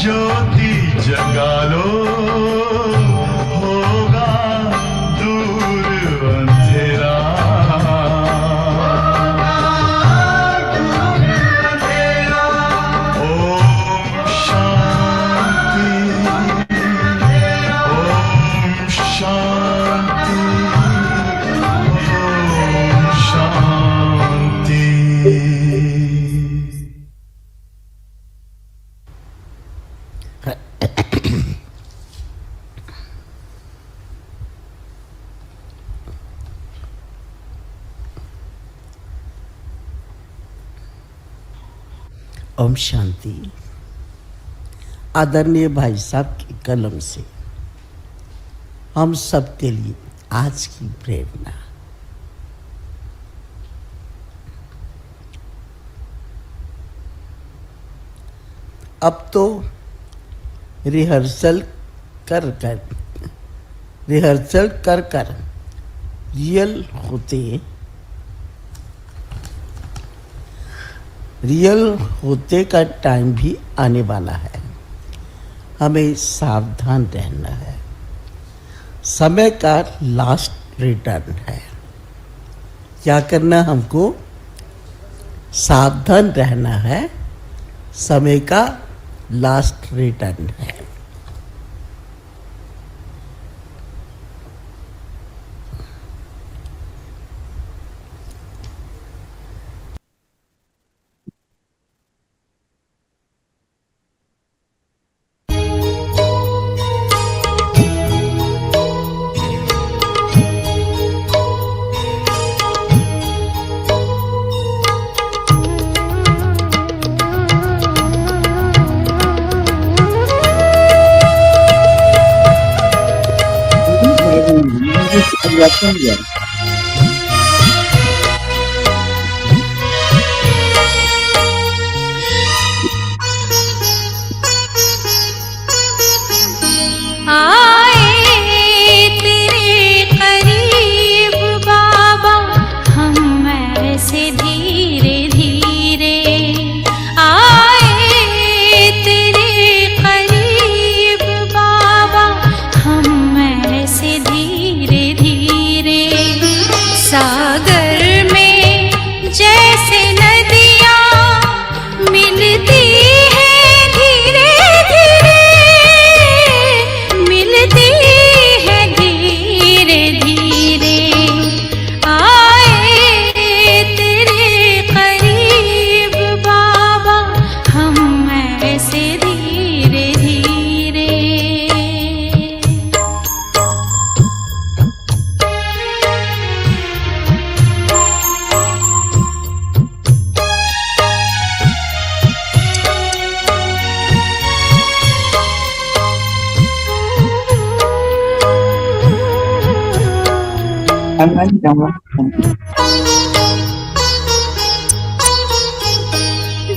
ज्योति जगा लो, होगा दूर अंधेरा। ओम शांति, ओम शांति, ओम शांति। ओम शांति। आदरणीय भाई साहब की कलम से हम सब के लिए आज की प्रेरणा। अब तो रिहर्सल कर कर रियल होते का टाइम भी आने वाला है। हमें सावधान रहना है। समय का लास्ट रिटर्न है। क्या करना हमको? सावधान रहना है। समय का लास्ट रिटर्न है।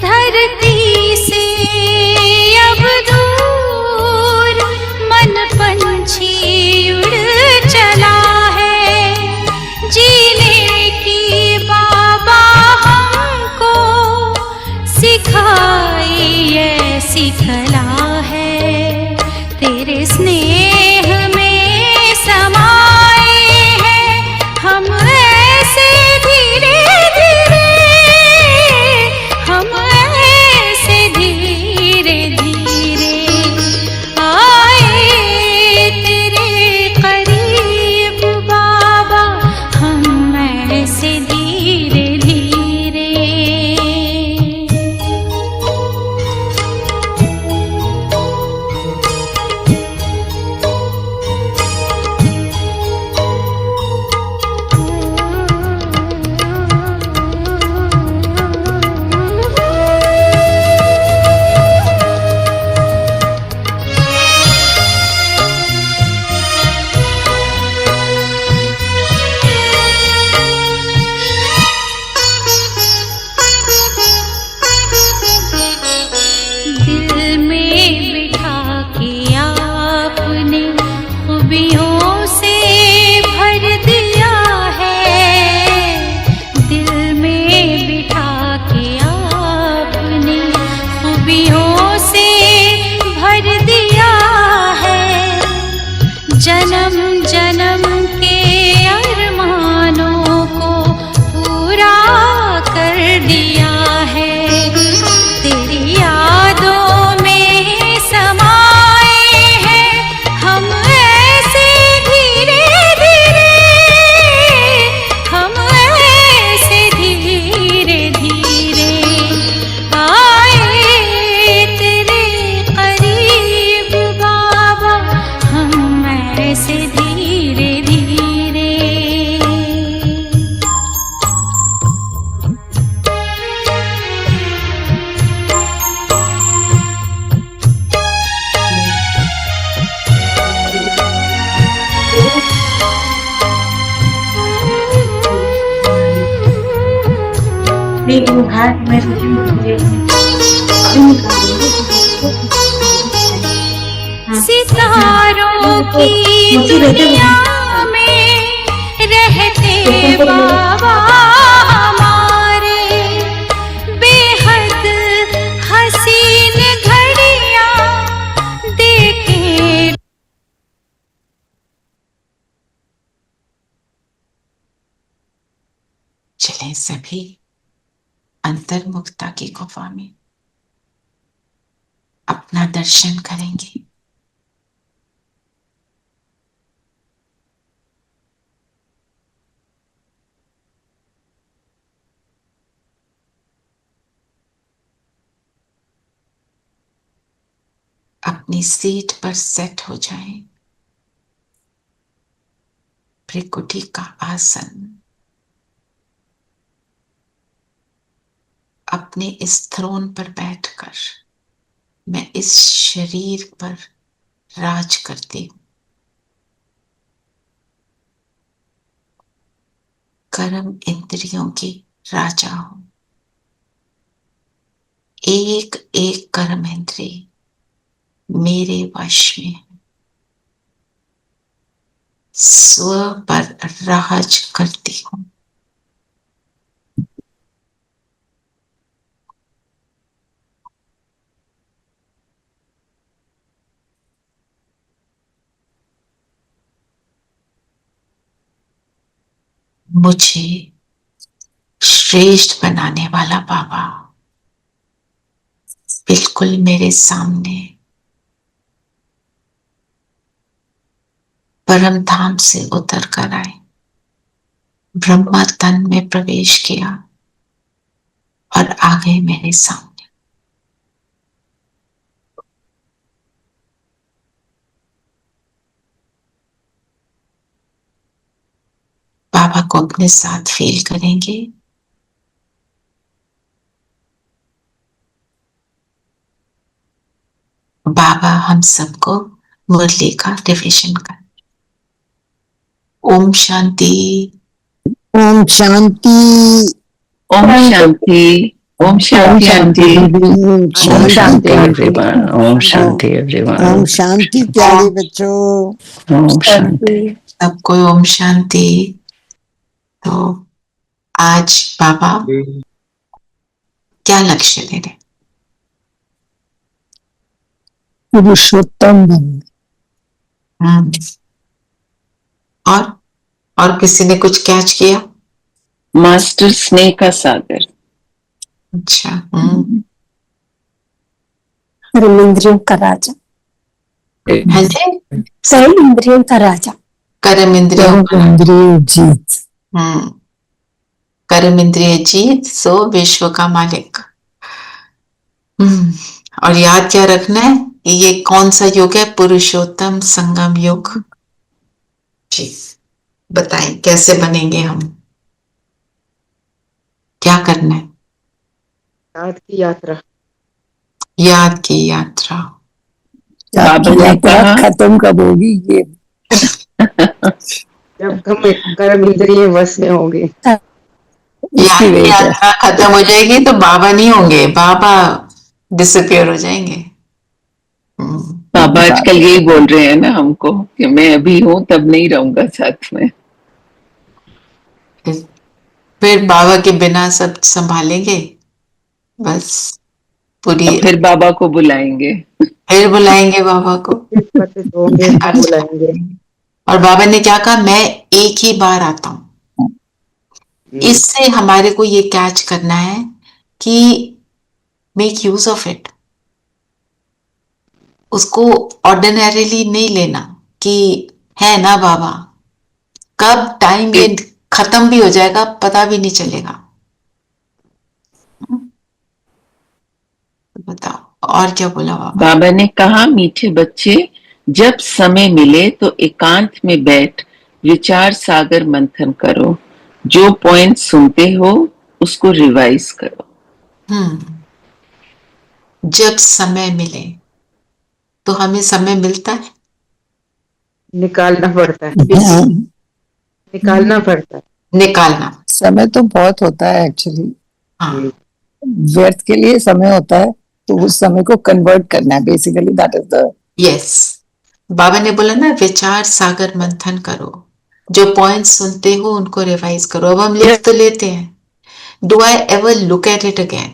धरती से अब दूर मन पंछी उड़ चला है। जीने की बाबा हमको सिखाई ऐसी कला है। तेरे स्नेह में समाए हैं हम ऐसे धीरे धीरे, हम ऐसे धीरे धीरे आए तेरे करीब बाबा, हम ऐसे धीरे धीरे। वो घाट में मुझे अभी सितारों की दुनिया में रहते बाबा हमारे, बेहद हसीन घड़ियां देखे। चलें सभी अंतर्मुखता की गुफा में अपना दर्शन करेंगे। अपनी सीट पर सेट हो जाएं। भृकुटी का आसन अपने इस थ्रोन पर बैठकर मैं इस शरीर पर राज करती हूं। कर्म इंद्रियों की राजा हूं। एक एक कर्म इंद्रिय मेरे वश में है। स्व पर राज करती हूं। मुझे श्रेष्ठ बनाने वाला बाबा बिल्कुल मेरे सामने परम धाम से उतर कर आए, ब्रह्मा तन में प्रवेश किया और आ गए मेरे सामने। बाबा को अपने साथ फील करेंगे। बाबा हम सबको मुरली का रिविजन कर। Om Shanti, Om Shanti, Om Shanti, Om Shanti aunty, Om Shanti everyone, Om Shanti everyone, Om Shanti प्यारे बच्चों, ओम शांति। सबको ओम शांति। तो आज बाबा क्या लक्ष्य दे रहे? पुरुषोत्तम बन। और किसी ने कुछ कैच किया? मास्टर स्नेह का सागर। अच्छा। कर्म इंद्रियों का राजा। हाँ जी, कर्म इंद्रियों का राजा। कर्म इंद्रियों इंद्रिय जीत। कर्म इंद्रिय जीत सो विश्व का मालिक। और याद क्या रखना है कि ये कौन सा योग है? पुरुषोत्तम संगम योग। जी बताएं कैसे बनेंगे हम, क्या करना है? याद की यात्रा। याद की यात्रा। बाबा ने कहा खत्म कब होगी ये? जब हम कर्म इंद्रिय वश में होंगे, याद की यात्रा खत्म हो जाएगी तो बाबा नहीं होंगे, बाबा डिसअपियर हो जाएंगे। बाबा आजकल यही बोल रहे हैं ना हमको कि मैं अभी हूं तब नहीं रहूंगा साथ में। फिर बाबा के बिना सब संभालेंगे, बस पूरी। फिर बाबा को बुलाएंगे, फिर बुलाएंगे बाबा को। बुलाएंगे। और बाबा ने क्या कहा? मैं एक ही बार आता हूं। इससे हमारे को ये कैच करना है कि मेक यूज ऑफ इट। उसको ऑर्डिनरीली नहीं लेना कि है ना बाबा, कब टाइम ये खत्म भी हो जाएगा पता भी नहीं चलेगा। बताओ और क्या बोला बाबा? बाबा ने कहा मीठे बच्चे, जब समय मिले तो एकांत में बैठ विचार सागर मंथन करो। जो पॉइंट सुनते हो उसको रिवाइज करो। जब समय मिले तो हमें समय मिलता है, निकालना पड़ता है। निकालना पड़ता है। निकालना। समय तो बहुत होता है एक्चुअली। हाँ व्यर्थ के लिए समय होता है, तो उस समय को कन्वर्ट करना है, basically that is the yes, बाबा ने बोला ना विचार सागर मंथन करो, जो पॉइंट सुनते हो उनको रिवाइज करो। अब हम लिख तो लेते हैं, do I ever look at it again?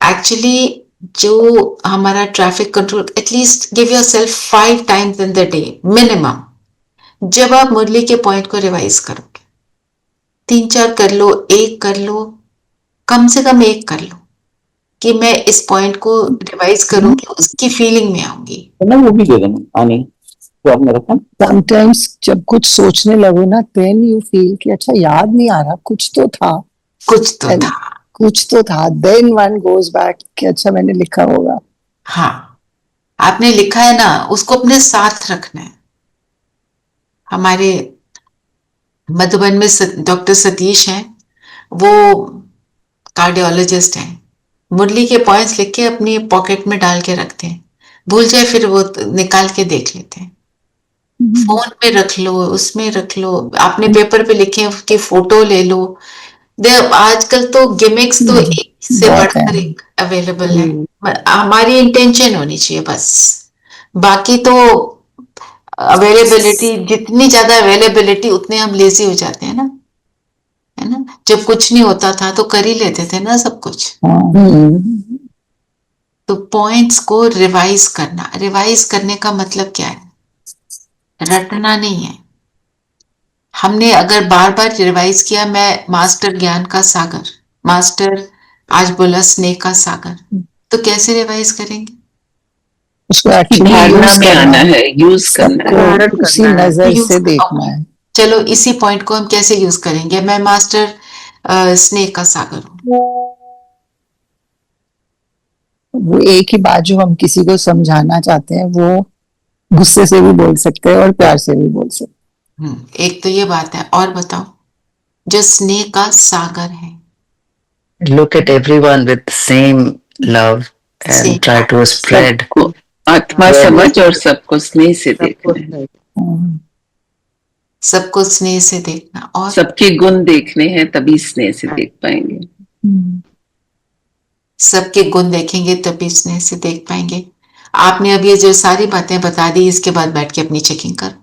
Actually जो हमारा traffic control, at least give your self 5 times in the day minimum, जब आप मुरली के पॉइंट को रिवाइज करोगे, 3-4 कर लो, 1 कर लो, कम से कम 1 कर लो, कि मैं इस पॉइंट को रिवाइज करूंगी, उसकी फीलिंग में आऊंगी। ना वो भी दे देना आने जो आपने रखा। समटाइम्स जब कुछ सोचने लगो ना, देन यू फील कि अच्छा याद नहीं आ रहा, कुछ तो था, कुछ तो And था। कुछ तो था, देन वन गोज बैक कि अच्छा मैंने लिखा होगा। हाँ, आपने लिखा है ना, उसको अपने साथ रखना है। हमारे मधुबन में डॉक्टर सतीश हैं, वो कार्डियोलॉजिस्ट हैं, मुरली के पॉइंट्स लिख के अपनी पॉकेट में डाल के रखते हैं, भूल जाए फिर वो निकाल के देख लेते हैं। फोन पे रख लो, उसमें रख लो, आपने पेपर पे लिखे उसकी फोटो ले लो। आजकल तो गिमिक्स तो एक से बहुत है। बढ़कर एक अवेलेबल है, हमारी इंटेंशन होनी चाहिए बस। बाकी तो अवेलेबिलिटी, जितनी ज्यादा अवेलेबिलिटी उतने हम लेजी हो जाते हैं ना, है ना। जब कुछ नहीं होता था तो कर ही लेते थे ना सब कुछ। तो पॉइंट्स को रिवाइज करना, रिवाइज करने का मतलब क्या है? रटना नहीं है। हमने अगर बार बार रिवाइज किया, मैं मास्टर ज्ञान का सागर, मास्टर आज बोला स्नेह का सागर, तो कैसे रिवाइज करेंगे? उसको एक्चुअली धारणा यूज में करना आना है, है, यूज करना है। सबको उसी नजर यूज से देखना है। चलो इसी पॉइंट को हम कैसे यूज करेंगे? मैं मास्टर स्नेह का सागर हूँ। वो एक ही बात जो हम किसी को समझाना चाहते हैं, वो गुस्से से भी बोल सकते हैं और प्यार से भी बोल सकते एक तो ये बात है, और बताओ, जो स्नेह का सागर है, Look at everyone with same love Same. and try to spread. सबको आत्मा समझ और सबको स्नेह से देखना है, हैं। सबको स्नेह से देखना, और सबके गुण देखने हैं, तभी स्नेह से देख पाएंगे। सबके गुण देखेंगे तभी स्नेह से देख पाएंगे। आपने अब ये जो सारी बातें बता दी, इसके बाद बैठ के अपनी चेकिंग कर,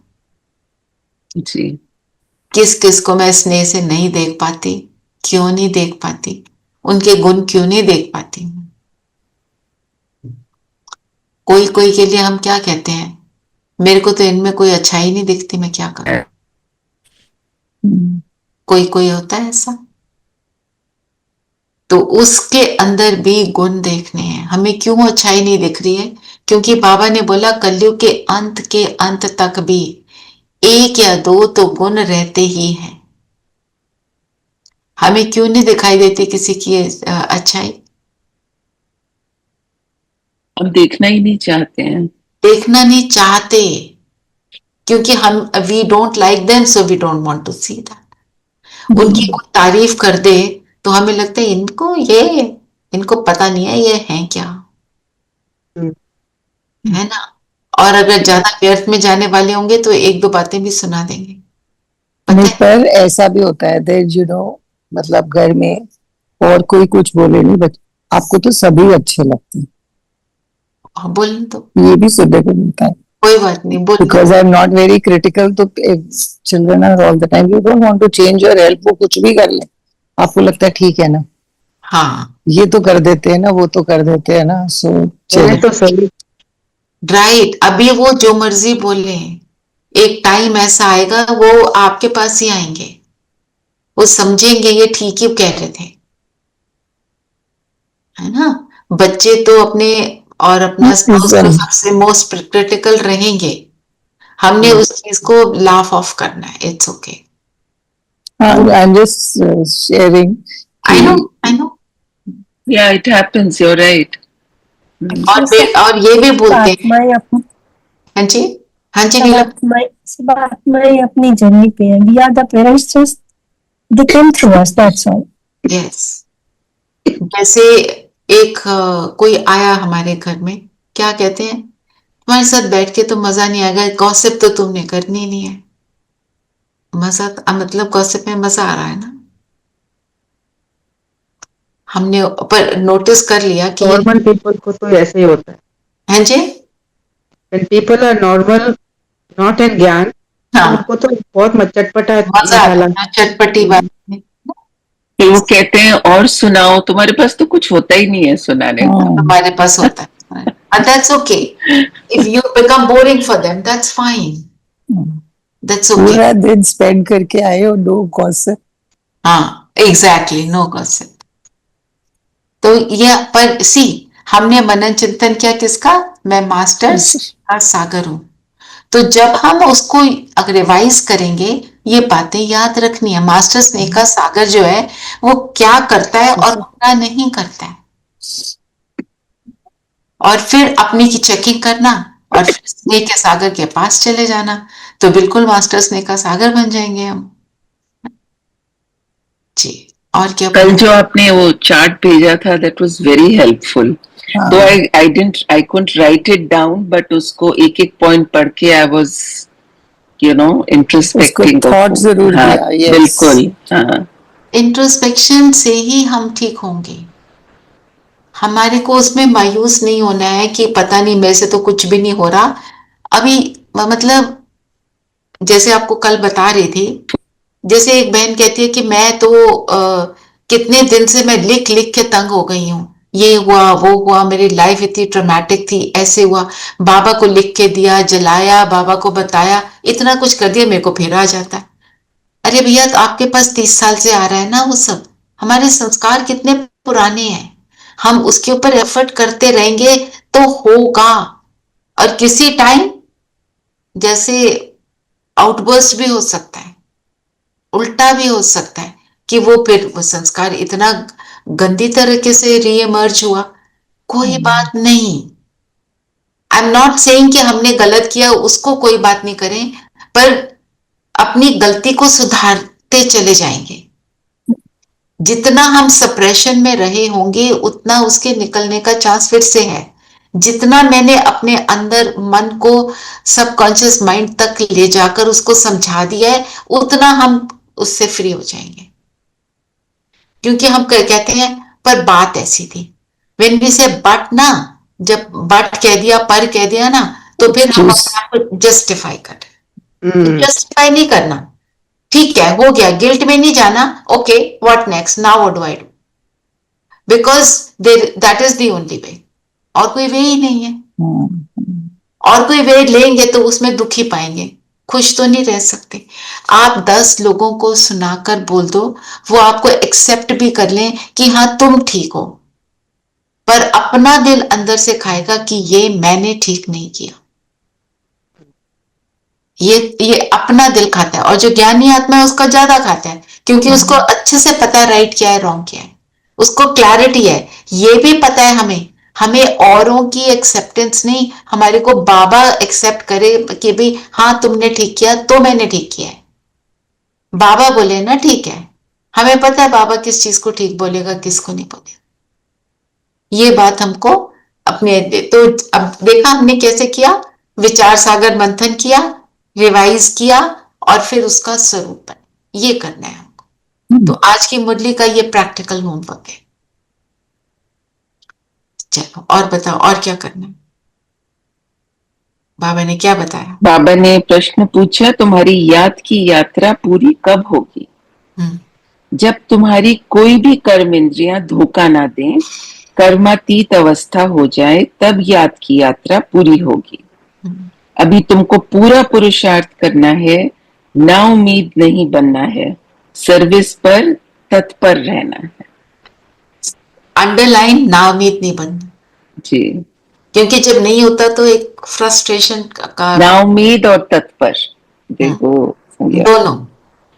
जी, किस किस को मैं स्नेह से नहीं देख पाती, क्यों नहीं देख पाती, उनके गुण क्यों नहीं देख पाती। कोई कोई के लिए हम क्या कहते हैं, मेरे को तो इनमें कोई अच्छाई नहीं दिखती, मैं क्या करूं। कोई कोई होता है ऐसा, तो उसके अंदर भी गुण देखने हैं। हमें क्यों अच्छाई नहीं दिख रही है? क्योंकि बाबा ने बोला कलयुग के अंत तक भी 1 या 2 तो गुण रहते ही हैं। हमें क्यों नहीं दिखाई देती किसी की अच्छाई? हम देखना ही नहीं चाहते हैं। देखना नहीं चाहते, क्योंकि हम we don't like them, so we don't want to see that. उनकी कोई तारीफ कर दे तो हमें लगता है इनको पता नहीं है ये है क्या, है ना। और अगर ज्यादा व्यर्थ में जाने वाले होंगे तो 1-2 बातें भी सुना देंगे, पता नहीं, है। पर ऐसा भी होता है देर मतलब घर में और कोई कुछ बोले नहीं, बट आपको तो सभी अच्छे लगते हैं, बोलने तो ये भी सुनने को मिलता है। कोई बात नहीं, बोल because I am not very critical, तो children are all the time you don't want to change your help, वो कुछ भी कर ले, आपको लगता है ठीक है ना, हाँ ये तो कर देते हैं ना, वो तो कर देते हैं ना, सो चलो। राइट। अभी वो जो मर्जी बोले, एक टाइम ऐसा आएगा वो आपके पास ही आएंगे, वो समझेंगे ये ठीक ही कह रहे थे, है ना। बच्चे तो अपने और अपना स्पाउस तो सबसे मोस्ट क्रिटिकल रहेंगे। हमने उस चीज को लाफ ऑफ करना है, it's okay. I am just sharing. I know yeah it happens, you are right. और ये भी बोलते हैं, आत्माएं अपनी हाँ जी, हाँ जी, सब आत्माएं अपनी जर्नी पे हैं। We are the parents, just they came through us, that's all. Yes. जैसे एक कोई आया हमारे घर में, क्या कहते हैं, तुम्हारे साथ बैठ के तो मजा नहीं आएगा, गॉसिप तो तुमने करनी नहीं है। मजा मतलब गॉसिप में मजा आ रहा है ना, हमने पर नोटिस कर लिया कि नॉर्मल पीपल को तो ऐसे ही होता है. हैं जी When people are normal, not in ज्ञान, तो हाँ उनको तो बहुत चटपटा मजा आता निकाला. है चटपटी बात में। फिर वो कहते हैं और सुनाओ, तुम्हारे पास तो कुछ होता ही नहीं है सुनाने को. हमारे पास होता है and that's okay if you become boring for them that's fine that's okay पूरा दिन स्पेंड करके आए हो, नो गॉसिप. हाँ एग्जैक्टली नो गॉसिप. तो ये पर सी हमने मनन चिंतन किया किसका, मैं मास्टर्स का सागर हूं. तो जब हम उसको अगर रिवाइज करेंगे ये बातें याद रखनी है. मास्टर स्नेह का सागर जो है वो क्या करता है और क्या नहीं करता है, और फिर अपनी की चेकिंग करना और फिर स्नेह के सागर के पास चले जाना. तो बिल्कुल मास्टर स्नेह का सागर बन जाएंगे हम जी. और क्या कल जो आपने वो चार्ट भेजा था दैट वाज वेरी हेल्पफुल. तो I couldn't write it down, but उसको एक एक पॉइंट पढ़ के आई वाज इंट्रोस्पेक्टिंग. थॉट जरूर हाँ, किया. yes. बिल्कुल. हाँ. इंट्रोस्पेक्शन से ही हम ठीक होंगे. हमारे को उसमें मायूस नहीं होना है कि पता नहीं मेरे से तो कुछ भी नहीं हो रहा अभी. मतलब जैसे आपको कल बता रही थी, जैसे एक बहन कहती है कि मैं तो कितने दिन से मैं लिख लिख के तंग हो गई हूँ, ये हुआ वो हुआ, मेरी लाइफ इतनी ट्रॉमेटिक थी, ऐसे हुआ, बाबा को लिख के दिया, जलाया, बाबा को बताया, इतना कुछ कर दिया, मेरे को फिर आ जाता है. अरे भैया तो आपके पास 30 साल से आ रहा है ना वो सब. हमारे संस्कार कितने पुराने हैं, हम उसके ऊपर एफर्ट करते रहेंगे तो होगा. और किसी टाइम जैसे आउटबर्स्ट भी हो सकता है, उल्टा भी हो सकता है कि वो फिर वो संस्कार इतना गंदी तरीके से रीएमर्ज हुआ. कोई बात नहीं. आई एम नॉट सेइंग कि हमने गलत किया उसको कोई बात नहीं करें, पर अपनी गलती को सुधारते चले जाएंगे. जितना हम सप्रेशन में रहे होंगे उतना उसके निकलने का चांस फिर से है. जितना मैंने अपने अंदर मन को सबकॉन्शियस माइंड तक ले जाकर उसको समझा दिया है उतना हम उससे फ्री हो जाएंगे. क्योंकि हम कहते हैं पर बात ऐसी थी. व्हेन वी से बट ना, जब बट कह दिया, पर कह दिया ना, तो फिर हम अपने आप को जस्टिफाई कर रहे हैं. जस्टिफाई नहीं करना. ठीक है हो गया, गिल्ट में नहीं जाना. Okay what next, now what do I do, because that is the only way. और कोई वे ही नहीं है. और कोई वे लेंगे तो उसमें दुख ही पाएंगे, खुश तो नहीं रह सकते. आप 10 लोगों को सुनाकर बोल दो, वो आपको एक्सेप्ट भी कर लें कि हाँ तुम ठीक हो, पर अपना दिल अंदर से खाएगा कि ये मैंने ठीक नहीं किया. ये अपना दिल खाता है. और जो ज्ञानी आत्मा है उसका ज्यादा खाता है, क्योंकि उसको अच्छे से पता है राइट क्या है रॉन्ग क्या है, उसको क्लैरिटी है. ये भी पता है हमें औरों की एक्सेप्टेंस नहीं, हमारे को बाबा एक्सेप्ट करे कि भी हाँ तुमने ठीक किया तो मैंने ठीक किया है. बाबा बोले ना ठीक है, हमें पता है बाबा किस चीज को ठीक बोलेगा किसको नहीं बोलेगा. ये बात हमको अपने तो अब देखा हमने कैसे किया, विचार सागर मंथन किया, रिवाइज किया और फिर उसका स्वरूप बने. ये करना है हमको. तो आज की मुरली का ये प्रैक्टिकल होमवर्क है. चलो और बताओ और क्या करना है. बाबा ने क्या बताया. बाबा ने प्रश्न पूछा, तुम्हारी याद की यात्रा पूरी कब होगी. जब तुम्हारी कोई भी कर्म इंद्रियां धोखा ना दें, कर्मातीत अवस्था हो जाए, तब याद की यात्रा पूरी होगी. अभी तुमको पूरा पुरुषार्थ करना है, ना उम्मीद नहीं बनना है, सर्विस पर तत्पर रहना है. अंडरलाइन ना उम्मीद नहीं बनना जी, क्योंकि जब नहीं होता तो एक फ्रस्ट्रेशन का ना उम्मीद और तत्पर देखो दोनों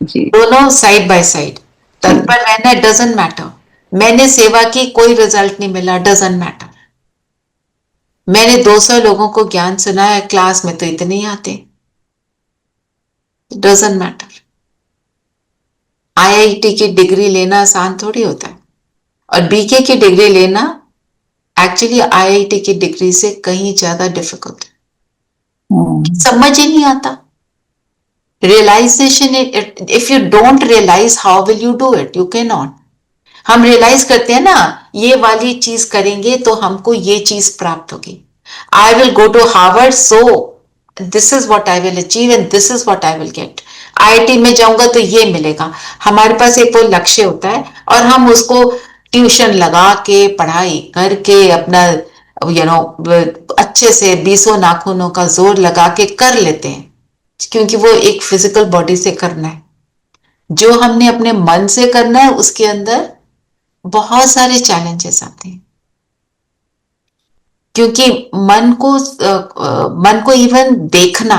जी, दोनों साइड बाय साइड. तत्पर रहना डजंट मैटर. मैंने सेवा की कोई रिजल्ट नहीं मिला, डजंट मैटर. मैंने 200 लोगों को ज्ञान सुनाया, क्लास में तो इतने ही आते, डजंट मैटर. आईआईटी की डिग्री लेना आसान थोड़ी होता है, और बीके की डिग्री लेना एक्चुअली आईआईटी की डिग्री से कहीं ज्यादा डिफिकल्ट है. समझ ही नहीं आता. Realization, if you don't realize, how will you do it? You cannot. हम रियलाइज करते हैं ना, ये वाली चीज करेंगे तो हमको ये चीज प्राप्त होगी. I will go to Harvard, so this is what I will achieve and this is what I will get. IIT में जाऊंगा तो ये मिलेगा. हमारे पास एक वो लक्ष्य होता है और हम उसको ट्यूशन लगा के, पढ़ाई करके, अपना अच्छे से 20 नाखूनों का जोर लगा के कर लेते हैं, क्योंकि वो एक फिजिकल बॉडी से करना है. जो हमने अपने मन से करना है उसके अंदर बहुत सारे चैलेंजेस आते हैं, क्योंकि मन को इवन देखना,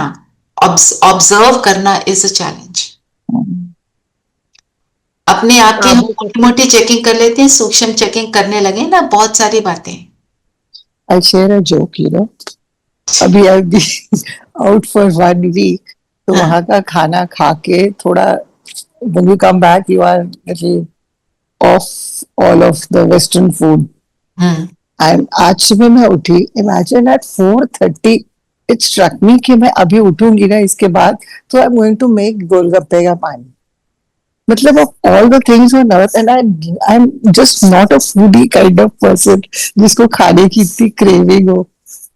ऑब्जर्व करना इज अ चैलेंज. अपने आप की हम मोटी मोटी चेकिंग कर लेते हैं, सूक्ष्म चेकिंग करने लगे ना, बहुत सारी बातें. I'll share a joke, अभी I'll be out for 1 week, तो वहाँ का खाना खा के थोड़ा, when you come back you are little off all of the Western food. And आज सुबह मैं उठी, imagine at 4:30 it struck me कि मैं अभी उठूंगी ना इसके बाद तो I'm going to make गोलगप्पे का पानी. मतलब of all the things on earth, and I'm just not a foodie kind of person जिसको खाने की इतनी craving हो,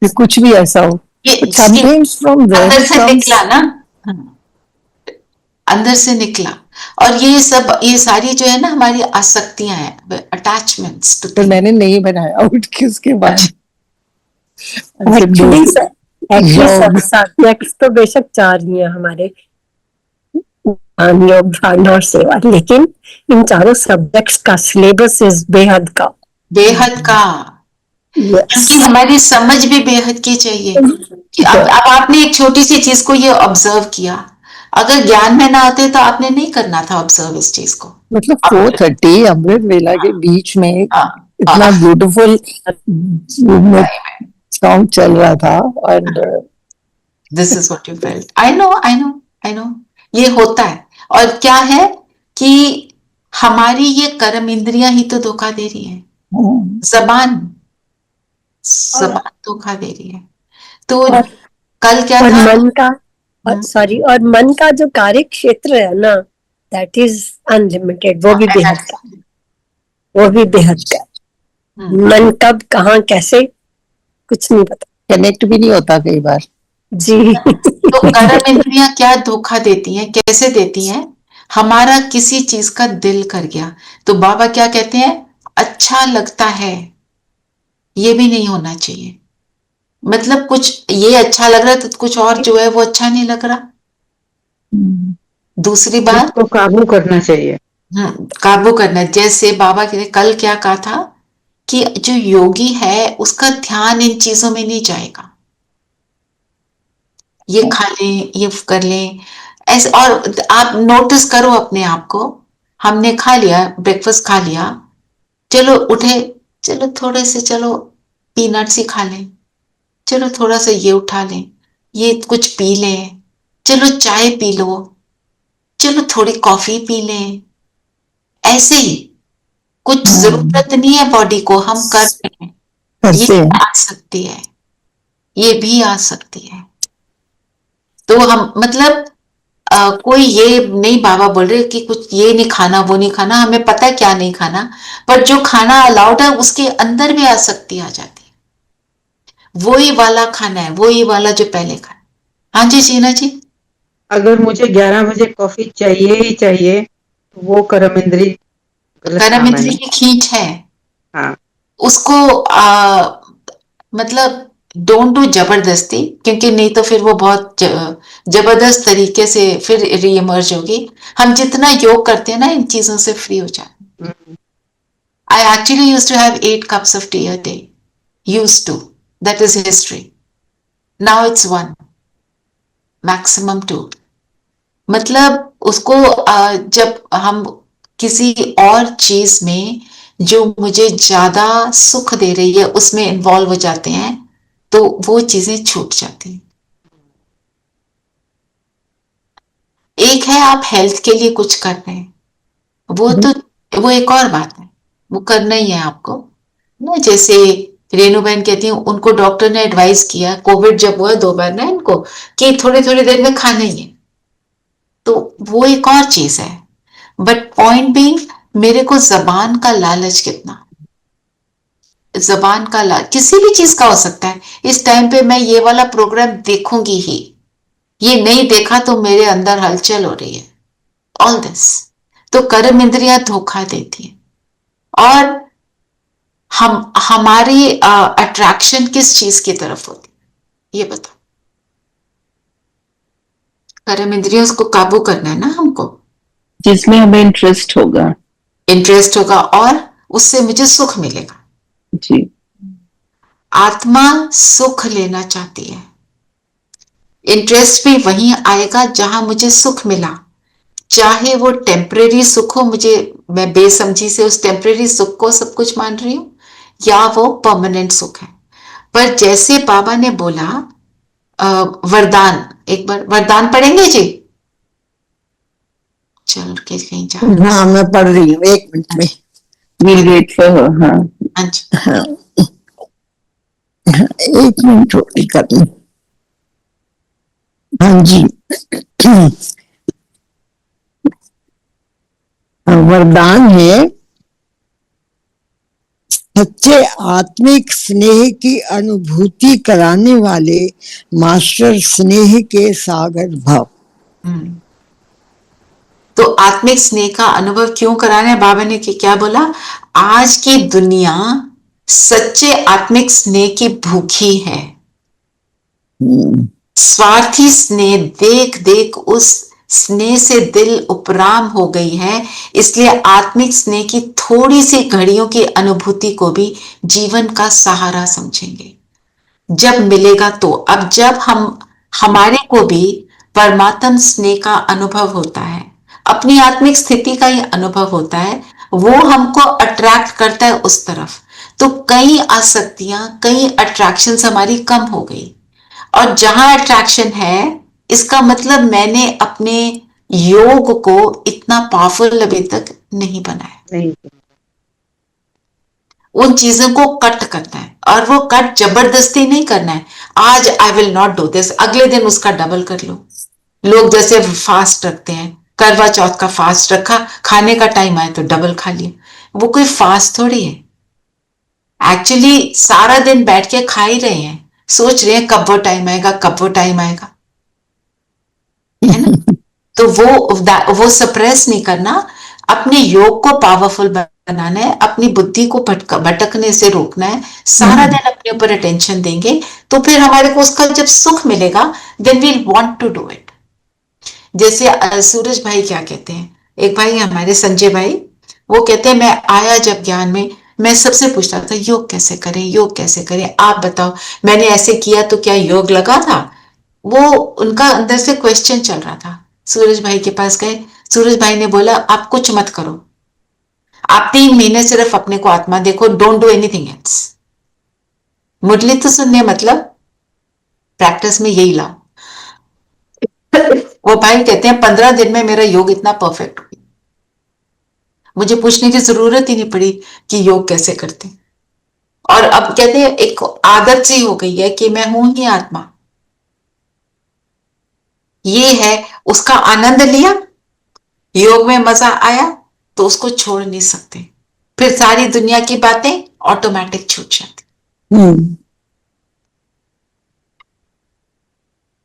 या कुछ भी ऐसा हो. But sometimes from where अंदर it से comes, निकला ना, अंदर से निकला. और ये सारी जो है ना हमारी आसक्तियां हैं, अटैचमेंट्स. तो मैंने नहीं बनाया उठ के उसके बाद. एक्चुअली सब्जेक्ट्स तो बेशक 4 ही हैं हमारे, योग, ध्यान और सेवा, लेकिन इन चारों सब्जेक्ट्स का सिलेबस इज बेहद का. क्योंकि हमारी समझ भी बेहद की चाहिए. अब आपने एक छोटी सी चीज को ये ऑब्जर्व किया, अगर ज्ञान में ना आते तो आपने नहीं करना था ऑब्जर्व इस चीज को. मतलब 4:30 अमृत वेला के बीच में इतना ब्यूटीफुल सॉन्ग चल रहा था, और this is what you felt. I know ये होता है. और क्या है कि हमारी ये कर्म इंद्रियां ही तो धोखा दे रही है, जबान धोखा दे रही है. तो कल क्या और था, मन का, और मन का जो कार्य क्षेत्र है ना, दैट इज अनलिमिटेड. वो भी बेहद का. मन कब, कहाँ, कैसे, कुछ नहीं पता, कनेक्ट भी नहीं होता कई बार जी. तो कर्म इंद्रियां क्या धोखा देती हैं, कैसे देती हैं? हमारा किसी चीज का दिल कर गया तो बाबा क्या कहते हैं, अच्छा लगता है, ये भी नहीं होना चाहिए. मतलब कुछ ये अच्छा लग रहा है तो कुछ और जो है वो अच्छा नहीं लग रहा. दूसरी बात को काबू करना चाहिए. काबू करना. जैसे बाबा के कल क्या कहा था कि जो योगी है उसका ध्यान इन चीजों में नहीं जाएगा, ये खा लें, ये कर लें ऐसे. और आप नोटिस करो अपने आप को, हमने खा लिया, ब्रेकफास्ट खा लिया, चलो उठे, चलो थोड़े से, चलो पीनट्स ही खा लें, चलो थोड़ा सा ये उठा लें, ये कुछ पी लें, चलो चाय पी लो, चलो थोड़ी कॉफी पी लें. ऐसे ही कुछ जरूरत नहीं है बॉडी को, हम कर रहे हैं. ये आ सकती है, ये भी आ सकती है. तो हम मतलब कोई ये नहीं बाबा बोल रहे कि कुछ ये नहीं खाना, वो नहीं खाना, हमें पता है क्या नहीं खाना, पर जो खाना अलाउड है उसके अंदर भी आसक्ति आ जाती है. वही वाला खाना है, वही वाला जो पहले खाना. हाँ जी शीना जी. अगर मुझे 11 बजे कॉफी चाहिए ही चाहिए, तो वो कर्म इंद्री की खींच है. हाँ. उसको मतलब डोंट डू जबरदस्ती, क्योंकि नहीं तो फिर वो बहुत जबरदस्त तरीके से फिर रीइमर्ज होगी. हम जितना योग करते हैं ना इन चीजों से फ्री हो जाते हैं. I actually used to have 8 cups of tea a day. Used to. That is history. Now it's 1. Maximum 2. मतलब उसको जब हम किसी और चीज में जो मुझे ज्यादा सुख दे रही है उसमें इन्वॉल्व हो जाते हैं तो वो चीजें छूट जाती हैं. एक है आप हेल्थ के लिए कुछ कर रहे हैं, वो एक और बात है, वो करना ही है आपको ना. जैसे रेणु बहन कहती हैं उनको डॉक्टर ने एडवाइस किया, कोविड जब हुआ 2 बार ना इनको, कि थोड़ी थोड़ी देर में खाना ही है, तो वो एक और चीज है. बट पॉइंट बीइंग मेरे को जबान का लालच कितना, जबान का किसी भी चीज का हो सकता है। इस टाइम पे मैं ये वाला प्रोग्राम देखूंगी ही, ये नहीं देखा तो मेरे अंदर हलचल हो रही है, ऑल दिस। तो कर्म इंद्रियां धोखा देती है। और हम हमारी अट्रैक्शन किस चीज की तरफ होती है, ये बताओ। कर्म इंद्रियों को काबू करना है ना हमको, जिसमें हमें इंटरेस्ट होगा। इंटरेस्ट होगा और उससे मुझे सुख मिलेगा। जी। आत्मा सुख लेना चाहती है, इंटरेस्ट भी वहीं आएगा जहां मुझे सुख मिला, चाहे वो टेम्परेरी सुख हो, मुझे मैं बेसमझी से उस टेम्परेरी सुख को सब कुछ मान रही हूं, या वो परमानेंट सुख है। पर जैसे बाबा ने बोला वरदान, एक बार वरदान पढ़ेंगे जी। चलो के कहीं जा, हाँ मैं पढ़ रही हूँ, एक मिनट में। Will wait for her. हाँ हाँ एक मिनट रोटी करनी। हाँ जी। वरदान है, सच्चे आत्मिक स्नेह की अनुभूति कराने वाले मास्टर स्नेह के सागर भव। तो आत्मिक स्नेह का अनुभव क्यों कराना है, बाबा ने क्या बोला, आज की दुनिया सच्चे आत्मिक स्नेह की भूखी है। स्वार्थी स्नेह देख देख उस स्नेह से दिल उपराम हो गई है, इसलिए आत्मिक स्नेह की थोड़ी सी घड़ियों की अनुभूति को भी जीवन का सहारा समझेंगे जब मिलेगा तो। अब जब हमारे को भी परमात्म स्नेह का अनुभव होता है, अपनी आत्मिक स्थिति का ही अनुभव होता है, वो हमको अट्रैक्ट करता है उस तरफ, तो कई आसक्तियां, कई अट्रैक्शंस हमारी कम हो गई। और जहां अट्रैक्शन है, इसका मतलब मैंने अपने योग को इतना पावरफुल अभी तक नहीं बनाया। नहीं, उन चीजों को कट करना है, और वो कट जबरदस्ती नहीं करना है। आज I will not do this, अगले दिन उसका डबल कर लो। लोग जैसे फास्ट रखते हैं, करवा चौथ का फास्ट रखा, खाने का टाइम आए तो डबल खा लिया, वो कोई फास्ट थोड़ी है। एक्चुअली सारा दिन बैठ के खा ही रहे हैं, सोच रहे हैं कब वो टाइम आएगा, कब वो टाइम आएगा, है ना। तो वो सप्रेस नहीं करना, अपने योग को पावरफुल बनाना है, अपनी बुद्धि को भटकने से रोकना है। सारा दिन अपने ऊपर अटेंशन देंगे तो फिर हमारे को उसका जब सुख मिलेगा, then we'll want to do it. जैसे सूरज भाई क्या कहते हैं, एक भाई हमारे संजय भाई, वो कहते हैं मैं आया जब ज्ञान में, मैं सबसे पूछता था योग कैसे करें, योग कैसे करें, आप बताओ, मैंने ऐसे किया तो क्या योग लगा था। वो उनका अंदर से क्वेश्चन चल रहा था। सूरज भाई के पास गए, सूरज भाई ने बोला आप कुछ मत करो, आप 3 महीने सिर्फ अपने को आत्मा देखो, डोंट डू एनीथिंग एल्स। मुरली तो सुनने मतलब प्रैक्टिस में यही लाओ। वो भाई कहते हैं 15 दिन में मेरा योग इतना परफेक्ट हो गया, मुझे पूछने की जरूरत ही नहीं पड़ी कि योग कैसे करते हैं। और अब कहते हैं एक आदत सी हो गई है कि मैं हूं ही आत्मा, ये है। उसका आनंद लिया, योग में मजा आया, तो उसको छोड़ नहीं सकते, फिर सारी दुनिया की बातें ऑटोमेटिक छूट जाती।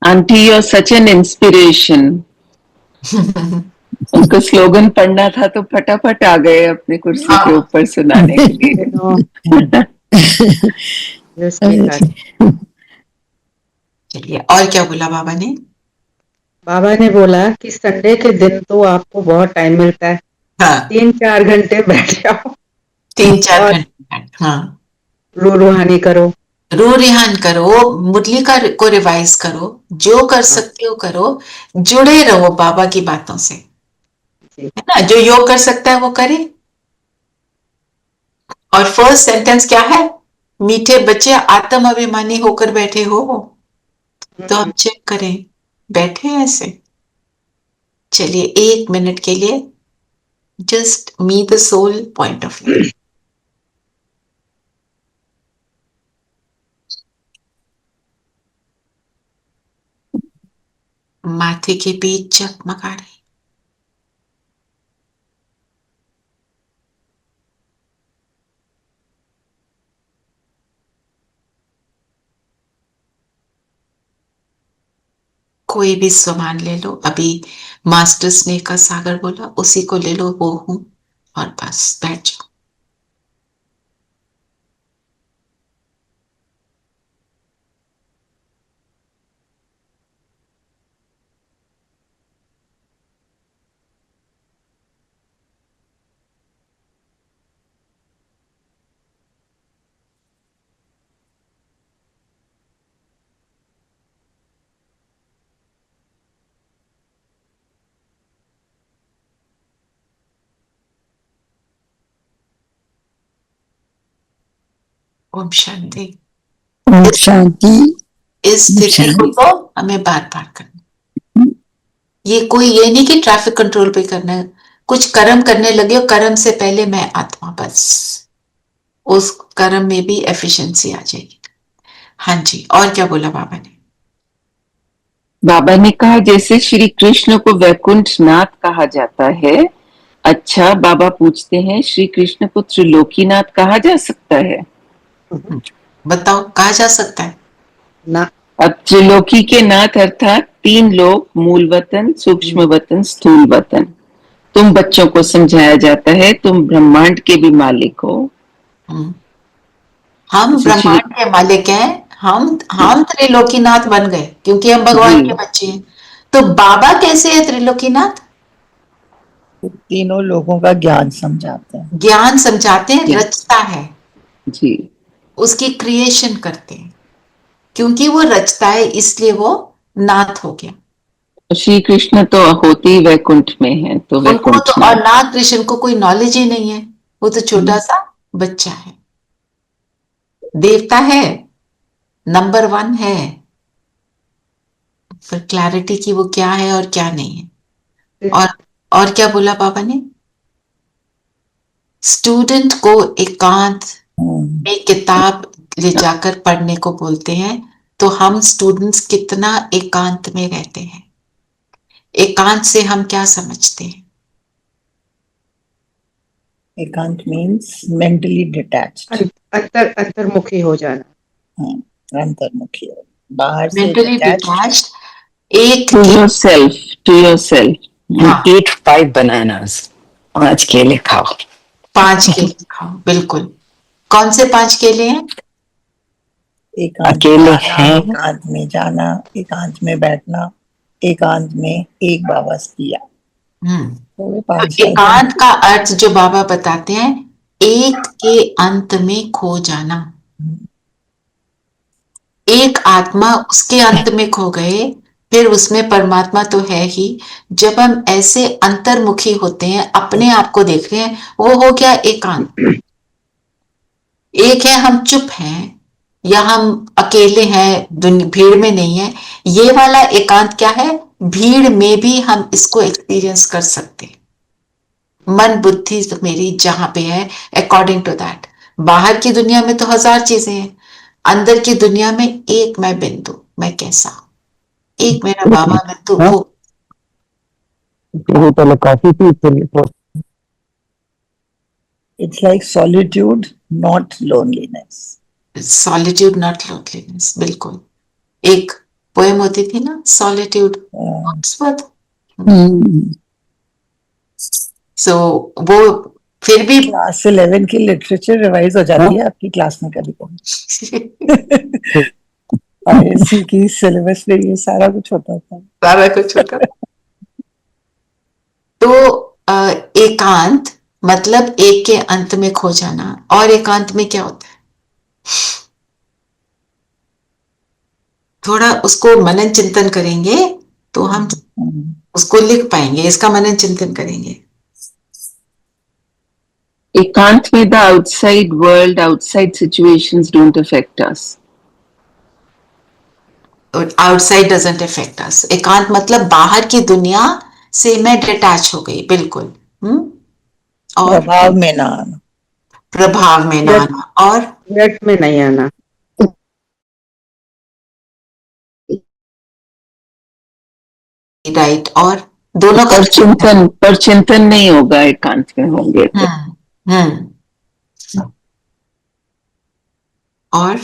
Aunty you are such an inspiration. उनको स्लोगन पढ़ना था तो फटाफट आ गए अपनी कुर्सी के ऊपर सुनाने के लिए। चलिए, और क्या बोला बाबा ने। बाबा ने बोला कि संडे के दिन तो आपको बहुत टाइम मिलता है, हाँ, 3-4 घंटे बैठ जाओ 3-4 और घंटे। हाँ, रूहानी करो। रू रिहान करो, मुरली को रिवाइज करो, जो कर सकते हो करो, जुड़े रहो बाबा की बातों से, है ना। जो योग कर सकता है वो करे। और फर्स्ट सेंटेंस क्या है, मीठे बच्चे आत्म अभिमानी होकर बैठे हो, तो हम चेक करें बैठे हैं ऐसे। चलिए 1 मिनट के लिए just me the soul point of view. माथे के बीच चकमका रही, कोई भी सामान ले लो, अभी मास्टर स्नेह का सागर बोला, उसी को ले लो, वो हूं, और बस बैठ जाओ। ओम शांति। ओम शांति। इस स्थिति को तो हमें बार बार करना। ये कोई ये नहीं कि ट्रैफिक कंट्रोल पे करना है, कुछ कर्म करने लगे हो, कर्म से पहले मैं आत्मा, बस उस कर्म में भी एफिशिएंसी आ जाएगी। हाँ जी, और क्या बोला बाबा ने? बाबा ने कहा जैसे श्री कृष्ण को वैकुंठ नाथ कहा जाता है, अच्छा बाबा पूछते हैं श्री कृष्ण को त्रिलोकीनाथ कहा जा सकता है? बताओ, कहा जा सकता है ना? अब त्रिलोकी के नाथ अर्थात 3 लोक, मूल वतन, सूक्ष्म वतन, स्थूल वतन। तुम बच्चों को समझाया जाता है तुम ब्रह्मांड के भी मालिक हो। हम ब्रह्मांड के मालिक हैं, हम त्रिलोकीनाथ बन गए क्योंकि हम भगवान के बच्चे हैं। तो बाबा कैसे है त्रिलोकीनाथ? तीनों लोगों का ज्ञान समझाते हैं। ज्ञान समझाते हैं, रचता है जी, उसकी क्रिएशन करते हैं, क्योंकि वो रचता है इसलिए वो नाथ हो गया। श्री कृष्ण तो होते ही वैकुंठ में है, तो उनको वैकुंठ तो, और नाथ कृष्ण को कोई नॉलेज ही नहीं है, वो तो छोटा सा बच्चा है, देवता है, नंबर 1 है, फिर क्लैरिटी की वो क्या है और क्या नहीं है। और क्या बोला बाबा ने? स्टूडेंट को एकांत में किताब ले जाकर पढ़ने को बोलते हैं, तो हम स्टूडेंट्स कितना एकांत में रहते हैं? एकांत से हम क्या समझते हैं? एकांत मीन्स मेंटली डिटैच्ड, अंतर्मुखी हो जाना। अंतर्मुखी, बाहर से मेंटली डिटैच्ड, एक टू योरसेल्फ, टू योरसेल्फ। हाँ, eat 5 bananas. 5 केले खाओ। 5 केले खाओ, बिल्कुल। कौन से 5 केले हैं? अकेले हैं, एकांत में जाना, एकांत में बैठना, एकांत में एक बाबा किया। तो एकांत का अर्थ जो बाबा बताते हैं, एक के अंत में खो जाना। एक आत्मा, उसके अंत में खो गए, फिर उसमें परमात्मा तो है ही। जब हम ऐसे अंतर्मुखी होते हैं, अपने आप को देख रहे हैं, वो हो गया एकांत। एक है हम चुप हैं, या हम अकेले हैं, भीड़ में नहीं है। ये वाला एकांत क्या है? भीड़ में भी हम इसको एक्सपीरियंस कर सकते हैं। मन बुद्धि तो मेरी जहां पे है, अकॉर्डिंग टू दैट। बाहर की दुनिया में तो 1000 चीजें हैं, अंदर की दुनिया में एक मैं बिंदु, मैं कैसा, एक मेरा बाबा बिंदु, वो पहले coffee P, It's like solitude, not loneliness. Solitude not loneliness. बिल्कुल, एक पोएम होती थी ना, सॉलिट्यूड सो वो फिर भी क्लास 11 की लिटरेचर रिवाइज हो जाती है आपकी क्लास में कभी कभी। आईएससी की सिलेबस में ये सारा कुछ होता था। सारा कुछ होता। तो एकांत मतलब एक के अंत में खो जाना। और एकांत में क्या होता है? थोड़ा उसको मनन चिंतन करेंगे तो हम उसको लिख पाएंगे, इसका मनन चिंतन करेंगे। एकांत में the outside world, outside situations don't affect us. Outside doesn't affect us. एकांत मतलब बाहर की दुनिया से मैं डिटैच हो गई, बिल्कुल। और प्रभाव में ना आना, प्रभाव में ना आना, और रट में नहीं आना। राइट, और दोनों का पर चिंतन नहीं होगा एकांत में होंगे तो। और